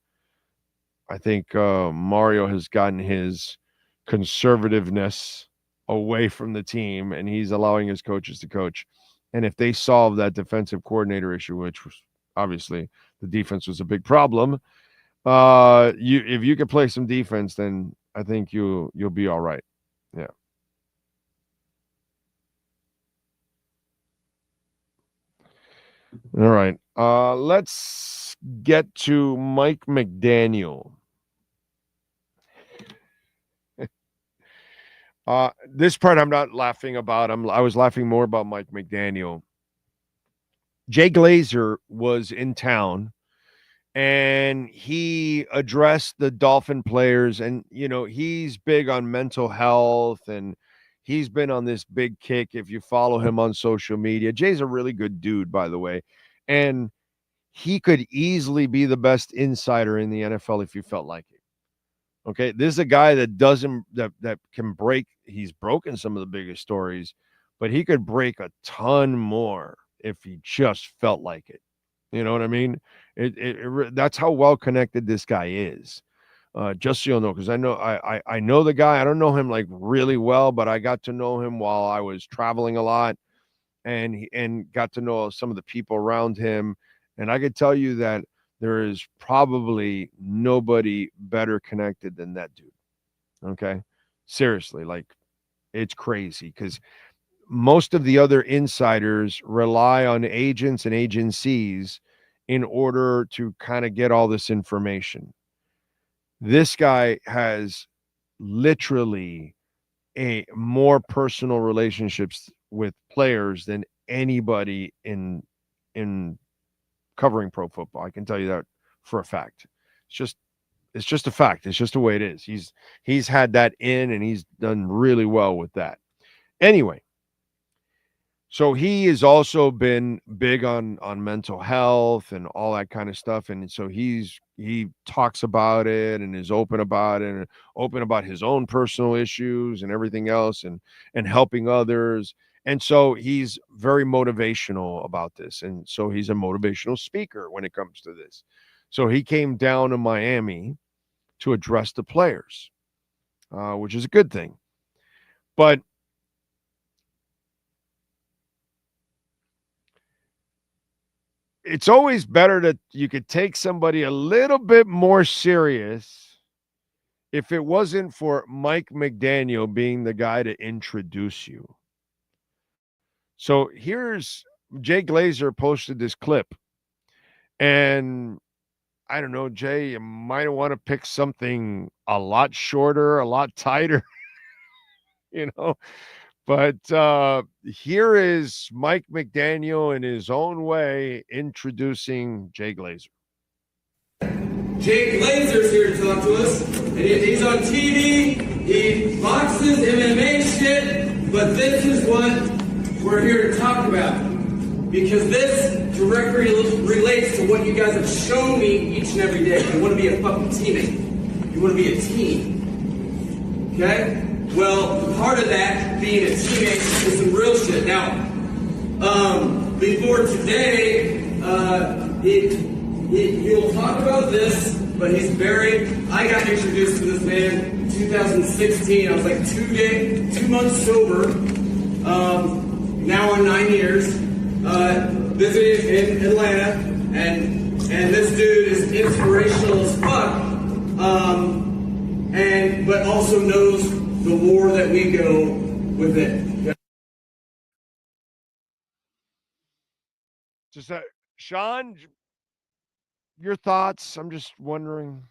I think Mario has gotten his conservativeness away from the team, and he's allowing his coaches to coach. And if they solve that defensive coordinator issue, which was obviously the defense was a big problem, if you can play some defense, then I think you'll be all right. Yeah. All right. Let's get to Mike McDaniel. This part I'm not laughing about. I was laughing more about Mike McDaniel. Jay Glazer was in town, and he addressed the Dolphin players, and he's big on mental health, and he's been on this big kick. If you follow him on social media, Jay's a really good dude, by the way, and he could easily be the best insider in the NFL if you felt like it. Okay, this is a guy that can break. He's broken some of the biggest stories, but he could break a ton more if he just felt like it. You know what I mean? That's how well connected this guy is. Just so you'll know, because I know the guy. I don't know him like really well, but I got to know him while I was traveling a lot, and got to know some of the people around him. And I could tell you that there is probably nobody better connected than that dude. Okay. Seriously, like it's crazy because most of the other insiders rely on agents and agencies in order to kind of get all this information. This guy has literally a more personal relationships with players than anybody in covering pro football. I can tell you that for a fact. It's just a fact. It's just the way it is. He's had that in, and he's done really well with that. Anyway, so he has also been big on mental health and all that kind of stuff, and so he talks about it and is open about it, and open about his own personal issues and everything else, and helping others. And so he's very motivational about this. And so he's a motivational speaker when it comes to this. So he came down to Miami to address the players, which is a good thing. But it's always better that you could take somebody a little bit more serious if it wasn't for Mike McDaniel being the guy to introduce you. So here's Jay Glazer posted this clip, and I don't know, Jay, you might want to pick something a lot shorter, a lot tighter, but here is Mike McDaniel in his own way introducing Jay Glazer. Jay Glazer's here to talk to us, and he's on TV, he boxes, MMA shit, but this is what we're here to talk about, because this directly relates to what you guys have shown me each and every day. You want to be a fucking teammate. You want to be a team. Okay? Well, part of that, being a teammate, is some real shit. Now, before today, he'll talk about this, but I got introduced to this man in 2016. I was like 2 months sober. Now on 9 years, visiting in Atlanta, and this dude is inspirational as fuck, but also knows the war that we go with it. Just Sean, your thoughts? I'm just wondering.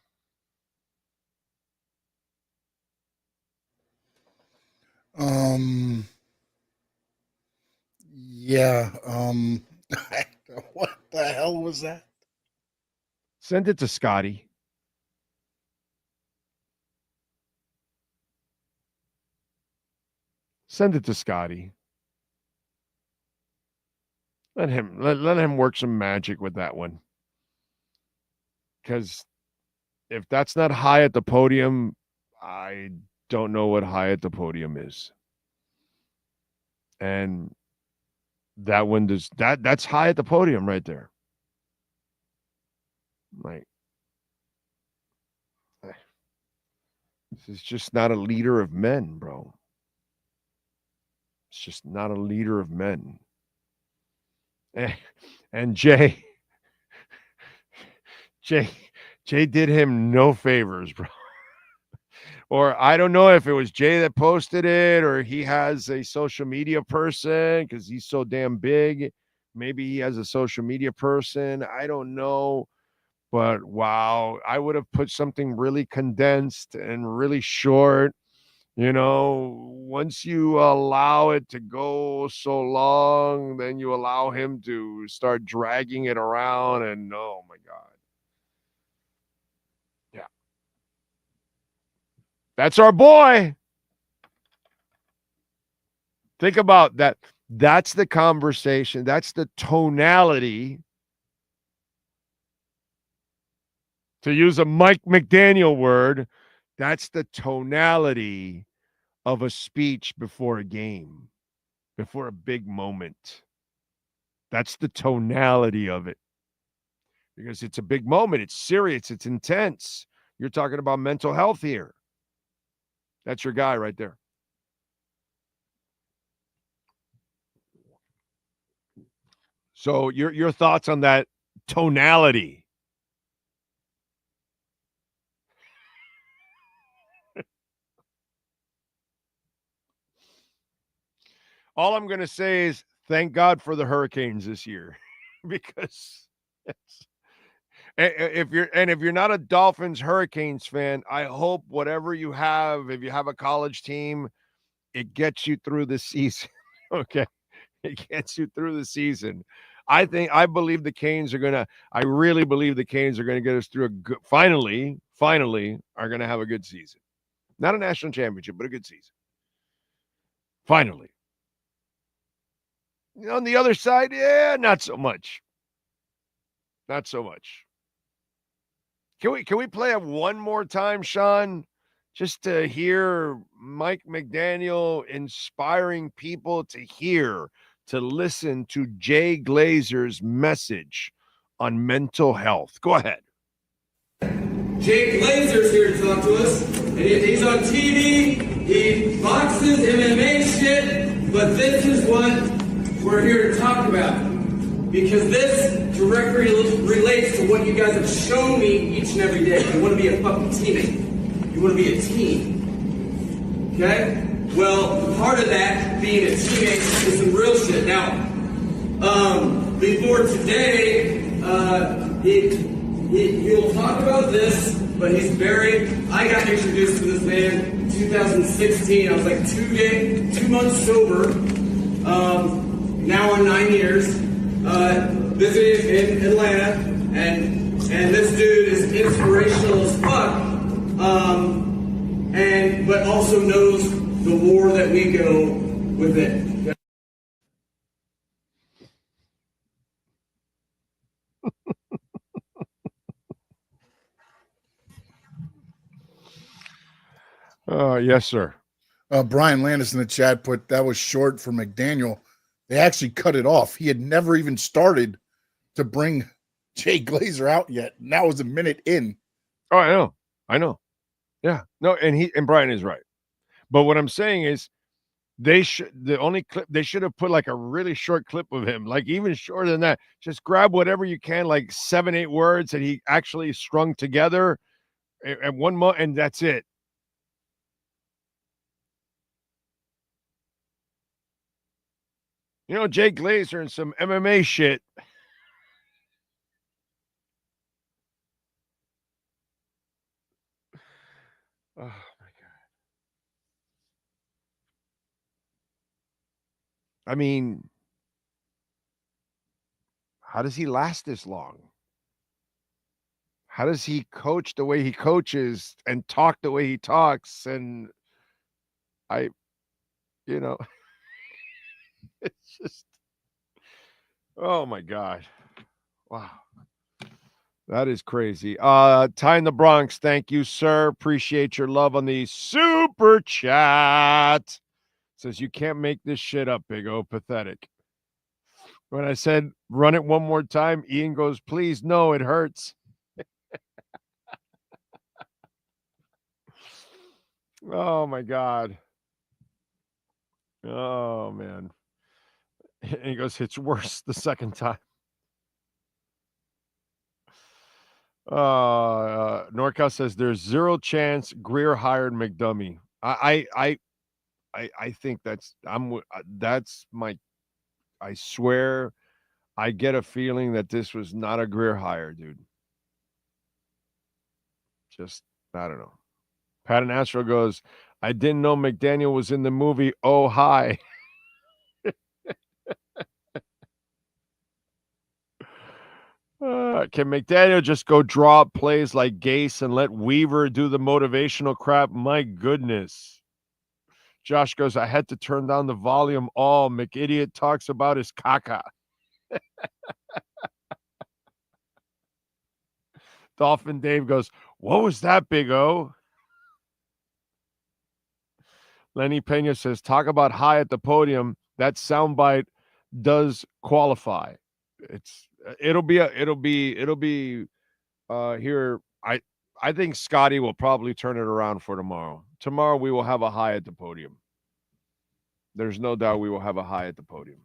Yeah. What the hell was that? Send it to Scotty. Send it to Scotty. Let him work some magic with that one. Because if that's not high at the podium, I don't know what high at the podium is. And that one does that's high at the podium right there. Like, this is just not a leader of men, bro. It's just not a leader of men. And Jay did him no favors, bro. Or I don't know if it was Jay that posted it, or he has a social media person because he's so damn big. Maybe he has a social media person. I don't know. But wow, I would have put something really condensed and really short. Once you allow it to go so long, then you allow him to start dragging it around, and oh my God. Yeah. That's our boy. Think about that. That's the conversation. That's the tonality. To use a Mike McDaniel word, That's the tonality of a speech before a game, before a big moment. That's the tonality of it. Because it's a big moment. It's serious. It's intense. You're talking about mental health here. That's your guy right there. So your thoughts on that tonality? All I'm going to say is thank God for the Hurricanes this year, because if you're not a Dolphins Hurricanes fan, I hope whatever you have, if you have a college team, it gets you through the season. Okay, it gets you through the season. I believe the Canes are gonna. I really believe the Canes are gonna get us through a good. Finally, are gonna have a good season. Not a national championship, but a good season. Finally. On the other side, yeah, not so much. Not so much. Can we play it one more time, Sean? Just to hear Mike McDaniel inspiring people to listen to Jay Glazer's message on mental health. Go ahead. Jay Glazer's here to talk to us. And he's on TV. He boxes MMA shit, but this is what we're here to talk about, because this directly relates to what you guys have shown me each and every day. You want to be a fucking teammate. You want to be a team. Okay? Well, part of that, being a teammate, is some real shit. Now, before today, he'll talk about this, but I got introduced to this man in 2016. I was like 2 months sober. Now on 9 years, visiting in Atlanta, and this dude is inspirational as fuck, but also knows the war that we go with it. Yes, sir. Brian Landis in the chat put that was short for McDaniel. They actually cut it off. He had never even started to bring Jay Glazer out yet. And that was a minute in. Oh, I know. Yeah. No, and Brian is right. But what I'm saying is they should have put like a really short clip of him, like even shorter than that. Just grab whatever you can, like 7-8 words that he actually strung together at one moment, and that's it. You know, Jay Glazer and some MMA shit. Oh, my God. I mean, how does he last this long? How does he coach the way he coaches and talk the way he talks? And it's just, oh my God. Wow. That is crazy. Ty in the Bronx, thank you, sir. Appreciate your love on the super chat. Says you can't make this shit up, Big O. Pathetic. When I said run it one more time, Ian goes, please, no, it hurts. Oh my God. Oh man. And he goes, it's worse the second time. NorCal says there's zero chance Greer hired McDummy. I think I swear I get a feeling that this was not a Greer hire, dude. Just, I don't know. Pat and Astro goes, I didn't know McDaniel was in the movie Oh Hi. Can McDaniel just go draw up plays like Gase and let Weaver do the motivational crap? My goodness. Josh goes, I had to turn down the volume. All McIdiot talks about his caca. Dolphin Dave goes, what was that, Big O? Lenny Pena says, talk about high at the podium. That soundbite does qualify. It'll be here. I think Scotty will probably turn it around for tomorrow. Tomorrow we will have a high at the podium. There's no doubt we will have a high at the podium.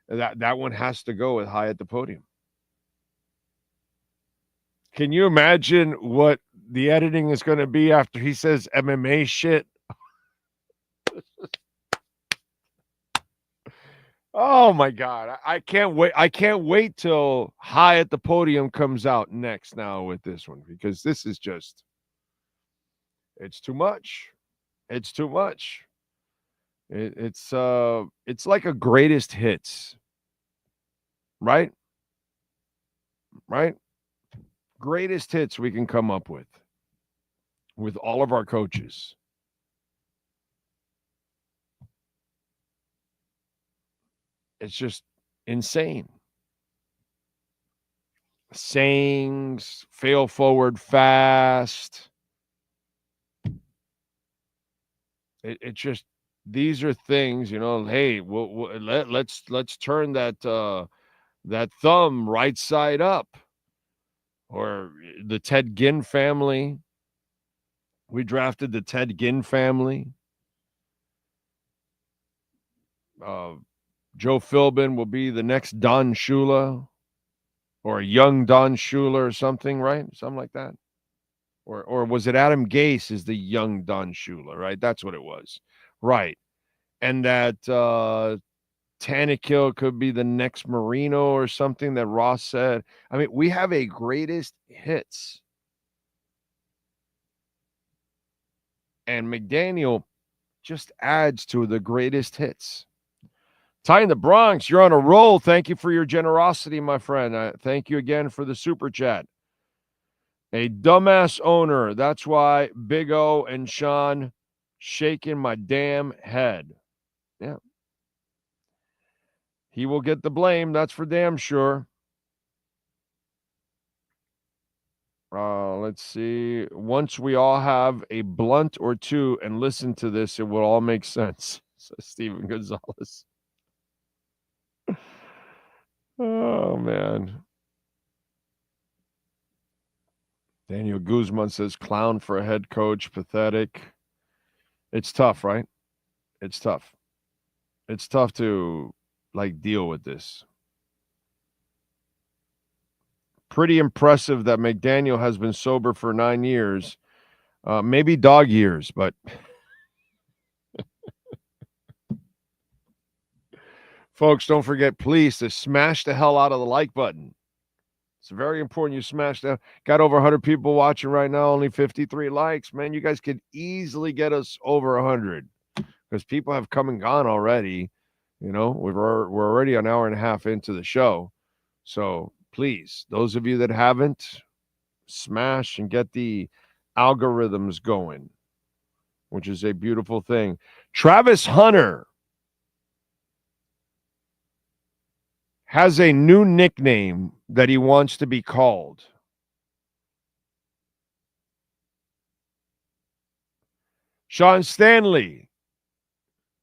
That one has to go with high at the podium. Can you imagine what the editing is going to be after he says MMA shit? Oh my God. I can't wait. I can't wait till high at the podium comes out next now with this one, because this is just, it's too much. It's too much. It's like a greatest hits. Right? Right? Greatest hits we can come up with all of our coaches. It's just insane. Sayings, fail forward fast. It just, these are things, hey, let's turn that thumb right side up. Or the Ted Ginn family. We drafted the Ted Ginn family. Joe Philbin will be the next Don Shula, or a young Don Shula or something, right? Something like that. Or was it Adam Gase is the young Don Shula, right? That's what it was. Right. And that Tannehill could be the next Marino or something that Ross said. I mean, we have a greatest hits. And McDaniel just adds to the greatest hits. Ty in the Bronx, you're on a roll. Thank you for your generosity, my friend. Thank you again for the super chat. A dumbass owner. That's why Big O and Sean shaking my damn head. Yeah. He will get the blame. That's for damn sure. Let's see. Once we all have a blunt or two and listen to this, it will all make sense, says Steven Gonzalez. Oh, man. Daniel Guzman says, clown for a head coach, pathetic. It's tough, right? It's tough. It's tough to, deal with this. Pretty impressive that McDaniel has been sober for 9 years. Maybe dog years, but... Folks, don't forget, please, to smash the hell out of the like button. It's very important you smash that. Got over 100 people watching right now, only 53 likes. Man, you guys could easily get us over 100 because people have come and gone already. We're already an hour and a half into the show. So please, those of you that haven't, smash and get the algorithms going, which is a beautiful thing. Travis Hunter has a new nickname that he wants to be called. Sean Stanley.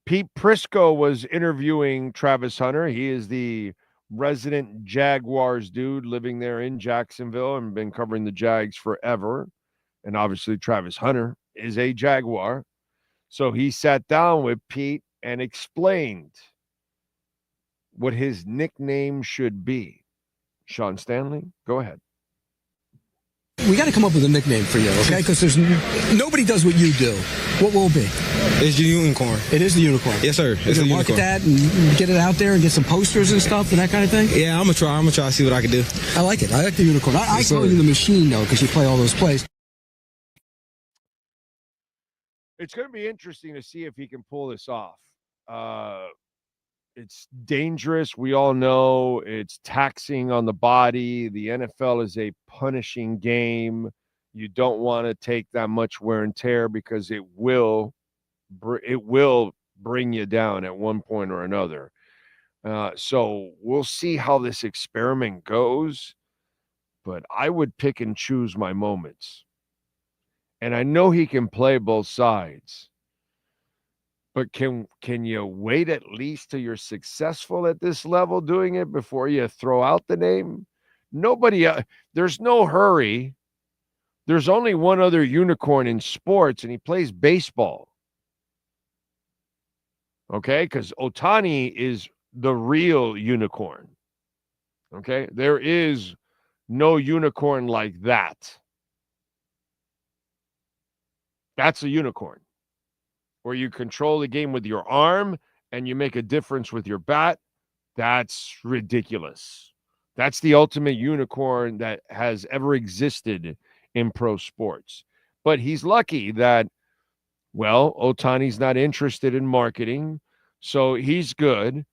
Pete Prisco was interviewing Travis Hunter. He is the resident Jaguars dude living there in Jacksonville and been covering the Jags forever. And obviously Travis Hunter is a Jaguar. So he sat down with Pete and explained what his nickname should be. Sean Stanley, go ahead. We got to come up with a nickname for you, okay? Because there's nobody does what you do. What will it be? It's the unicorn. It is the unicorn. Yes, sir. It's a market that and get it out there and get some posters and stuff and that kind of thing. Yeah, I'm gonna try to see what I can do. I like it. I like the unicorn. I call you the machine though, because you play all those plays. It's going to be interesting to see if he can pull this off. It's dangerous. We all know it's taxing on the body. The NFL is a punishing game. You don't want to take that much wear and tear because it will bring you down at one point or another. So we'll see how this experiment goes, but I would pick and choose my moments. And I know he can play both sides. But can you wait at least till you're successful at this level doing it before you throw out the name? Nobody, there's no hurry. There's only one other unicorn in sports, and he plays baseball. Okay? Because Ohtani is the real unicorn. Okay? There is no unicorn like that. That's a unicorn, where you control the game with your arm and you make a difference with your bat. That's ridiculous. That's the ultimate unicorn that has ever existed in pro sports. But he's lucky that, well, Ohtani's not interested in marketing, so he's good.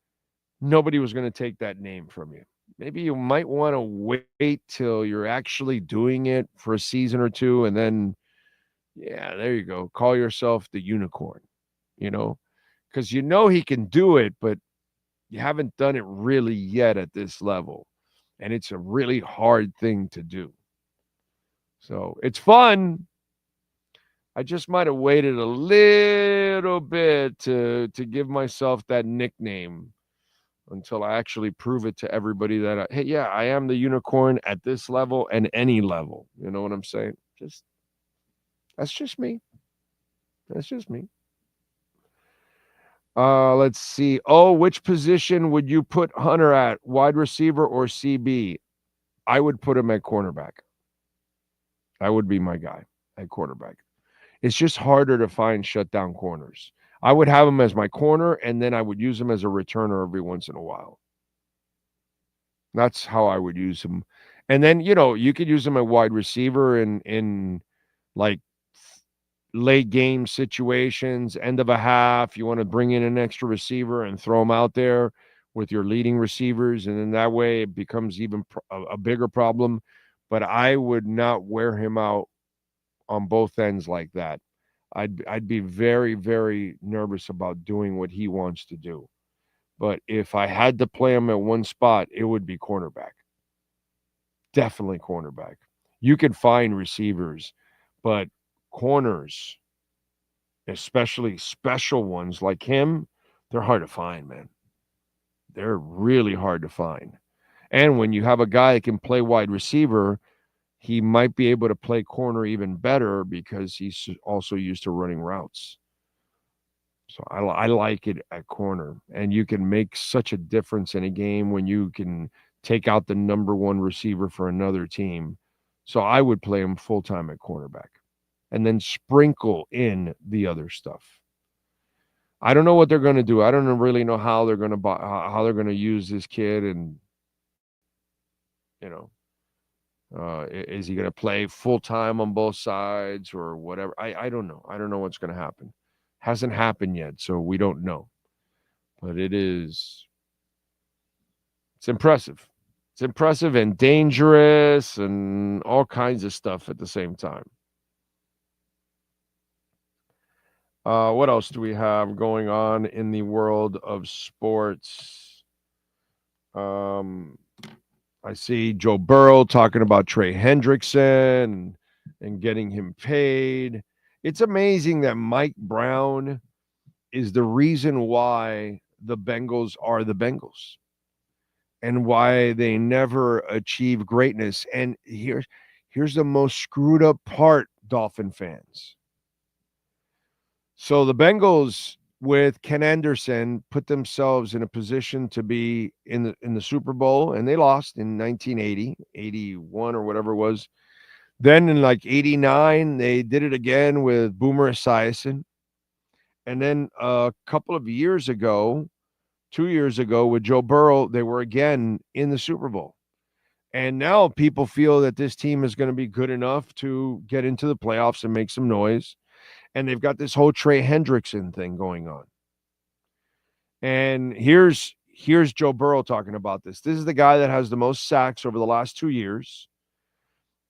Nobody was going to take that name from you. Maybe you might want to wait till you're actually doing it for a season or two, and then, yeah, there you go. Call yourself the unicorn, because he can do it, but you haven't done it really yet at this level. And it's a really hard thing to do. So it's fun. I just might have waited a little bit to give myself that nickname until I actually prove it to everybody that, hey, yeah, I am the unicorn at this level and any level. You know what I'm saying? That's just me. That's just me. Let's see. Which position would you put Hunter at? Wide receiver or CB? I would put him at cornerback. I would be my guy at quarterback. It's just harder to find shutdown corners. I would have him as my corner, and then I would use him as a returner every once in a while. That's how I would use him. And then, you could use him at wide receiver in like late game situations, end of a half. You want to bring in an extra receiver and throw him out there with your leading receivers, and then that way it becomes even a bigger problem. But I would not wear him out on both ends like that. I'd be very, very nervous about doing what he wants to do. But if I had to play him at one spot, it would be cornerback. Definitely cornerback. You can find receivers, but corners, especially special ones like him, they're hard to find, man. They're really hard to find. And when you have a guy that can play wide receiver, he might be able to play corner even better because he's also used to running routes. So I like it at corner. And you can make such a difference in a game when you can take out the number one receiver for another team. So I would play him full-time at cornerback and then sprinkle in the other stuff. I don't know what they're going to do. I don't really know how they're going to use this kid, and is he going to play full time on both sides or whatever? I don't know. I don't know what's going to happen. Hasn't happened yet, so we don't know. But it's impressive. It's impressive and dangerous and all kinds of stuff at the same time. What else do we have going on in the world of sports? I see Joe Burrow talking about Trey Hendrickson and getting him paid. It's amazing that Mike Brown is the reason why the Bengals are the Bengals and why they never achieve greatness. And here's the most screwed up part, Dolphin fans. So the Bengals with Ken Anderson put themselves in a position to be in the Super Bowl, and they lost in 1980, 81 or whatever it was. Then in like 89, they did it again with Boomer Esiason. And then a couple of years ago, 2 years ago with Joe Burrow, they were again in the Super Bowl. And now people feel that this team is going to be good enough to get into the playoffs and make some noise. And they've got this whole Trey Hendrickson thing going on. And here's Joe Burrow talking about this. This is the guy that has the most sacks over the last 2 years.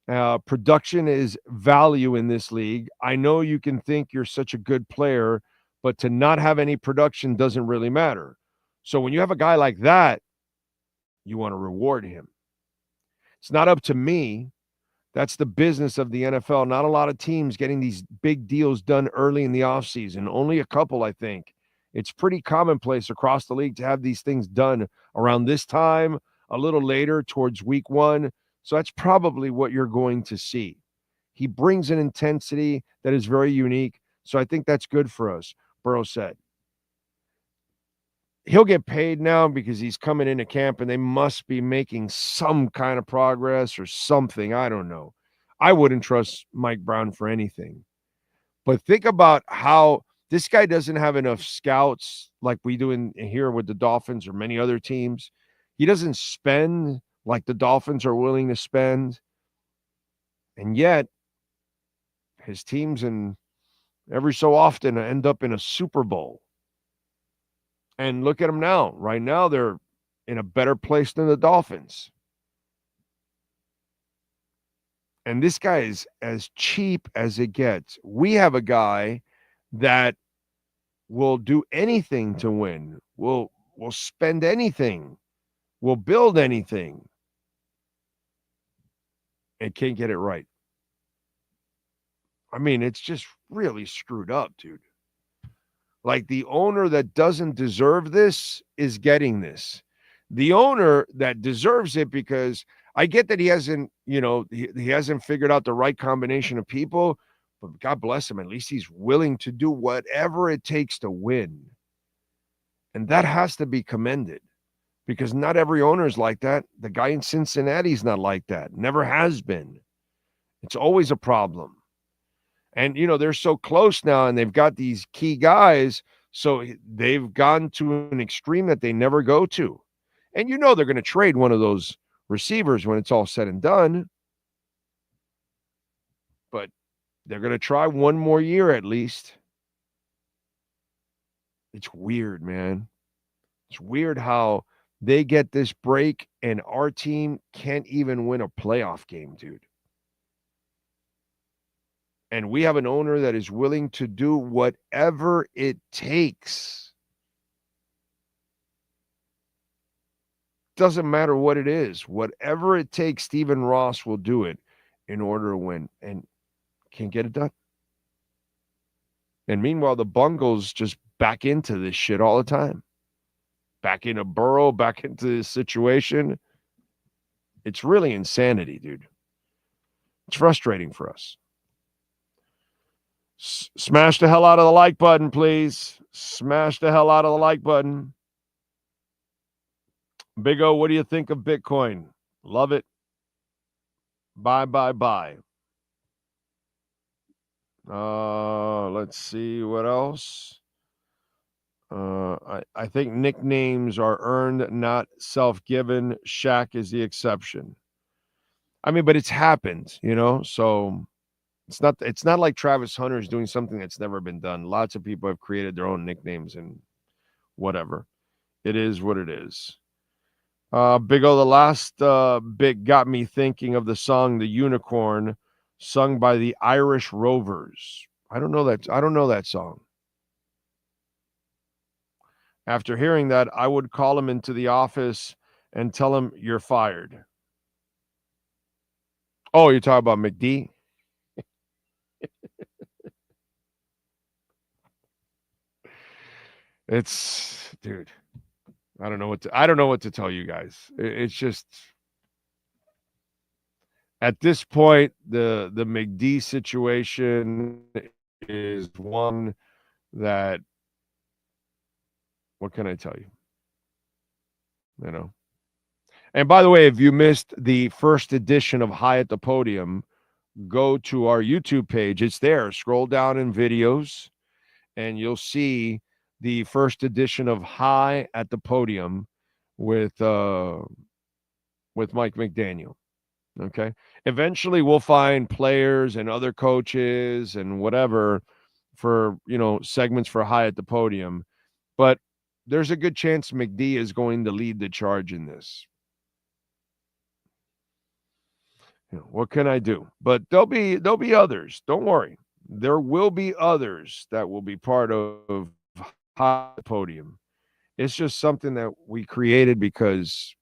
Production is value in this league. I know you can think you're such a good player, but to not have any production doesn't really matter. So when you have a guy like that, you want to reward him. It's not up to me. That's the business of the NFL. Not a lot of teams getting these big deals done early in the offseason. Only a couple, I think. It's pretty commonplace across the league to have these things done around this time, a little later towards week 1. So that's probably what you're going to see. He brings an intensity that is very unique. So I think that's good for us, Burrow said. He'll get paid now because he's coming into camp and they must be making some kind of progress or something. I don't know. I wouldn't trust Mike Brown for anything. But think about how this guy doesn't have enough scouts like we do in here with the Dolphins or many other teams. He doesn't spend like the Dolphins are willing to spend. And yet his teams and every so often end up in a Super Bowl. And look at them now. Right now, they're in a better place than the Dolphins. And this guy is as cheap as it gets. We have a guy that will do anything to win. Will spend anything. Will build anything. And can't get it right. I mean, it's just really screwed up, dude. Like the owner that doesn't deserve this is getting this. The owner that deserves it, because I get that he hasn't, he hasn't figured out the right combination of people, but God bless him. At least he's willing to do whatever it takes to win. And that has to be commended because not every owner is like that. The guy in Cincinnati is not like that. Never has been. It's always a problem. And, they're so close now and they've got these key guys. So they've gone to an extreme that they never go to. And they're going to trade one of those receivers when it's all said and done. But they're going to try one more year at least. It's weird, man. It's weird how they get this break and our team can't even win a playoff game, dude. And we have an owner that is willing to do whatever it takes. Doesn't matter what it is. Whatever it takes, Stephen Ross will do it in order to win. And can't get it done. And meanwhile, the Bengals just back into this shit all the time. Back into Burrow, back into this situation. It's really insanity, dude. It's frustrating for us. Smash the hell out of the like button, please. Smash the hell out of the like button. Big O, what do you think of Bitcoin? Love it. Bye. Let's see what else. I think nicknames are earned, not self-given. Shaq is the exception. I mean, but it's happened, so it's not like Travis Hunter is doing something that's never been done. Lots of people have created their own nicknames and whatever. It is what it is. Big O, the last bit got me thinking of the song "The Unicorn," sung by the Irish Rovers. I don't know that song. After hearing that, I would call him into the office and tell him you're fired. Oh, you're talking about McD? It's, dude, I don't know what to tell you guys. It's just at this point, the McD situation is one that, what can I tell you? And by the way, if you missed the first edition of High at the Podium, go to our YouTube page. It's there. Scroll down in videos and you'll see the first edition of High at the Podium with Mike McDaniel. Okay. Eventually we'll find players and other coaches and whatever for, segments for High at the Podium. But there's a good chance McD is going to lead the charge in this. What can I do? But there'll be others. Don't worry. There will be others that will be part of High at the Podium. It's just something that we created because,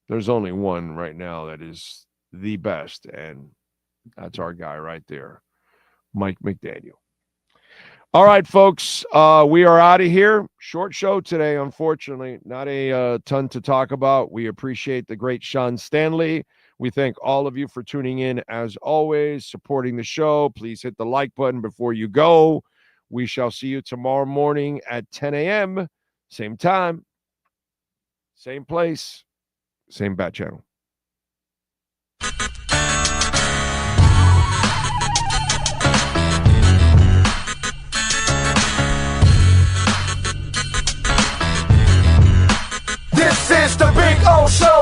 there's only one right now that is the best, and that's our guy right there, Mike McDaniel. All right, folks, we are out of here. Short show today, unfortunately. Not a ton to talk about. We appreciate the great Sean Stanley. We thank all of you for tuning in, as always, supporting the show. Please hit the like button before you go. We shall see you tomorrow morning at 10 a.m., same time, same place, same bat channel. This is the Big O Show.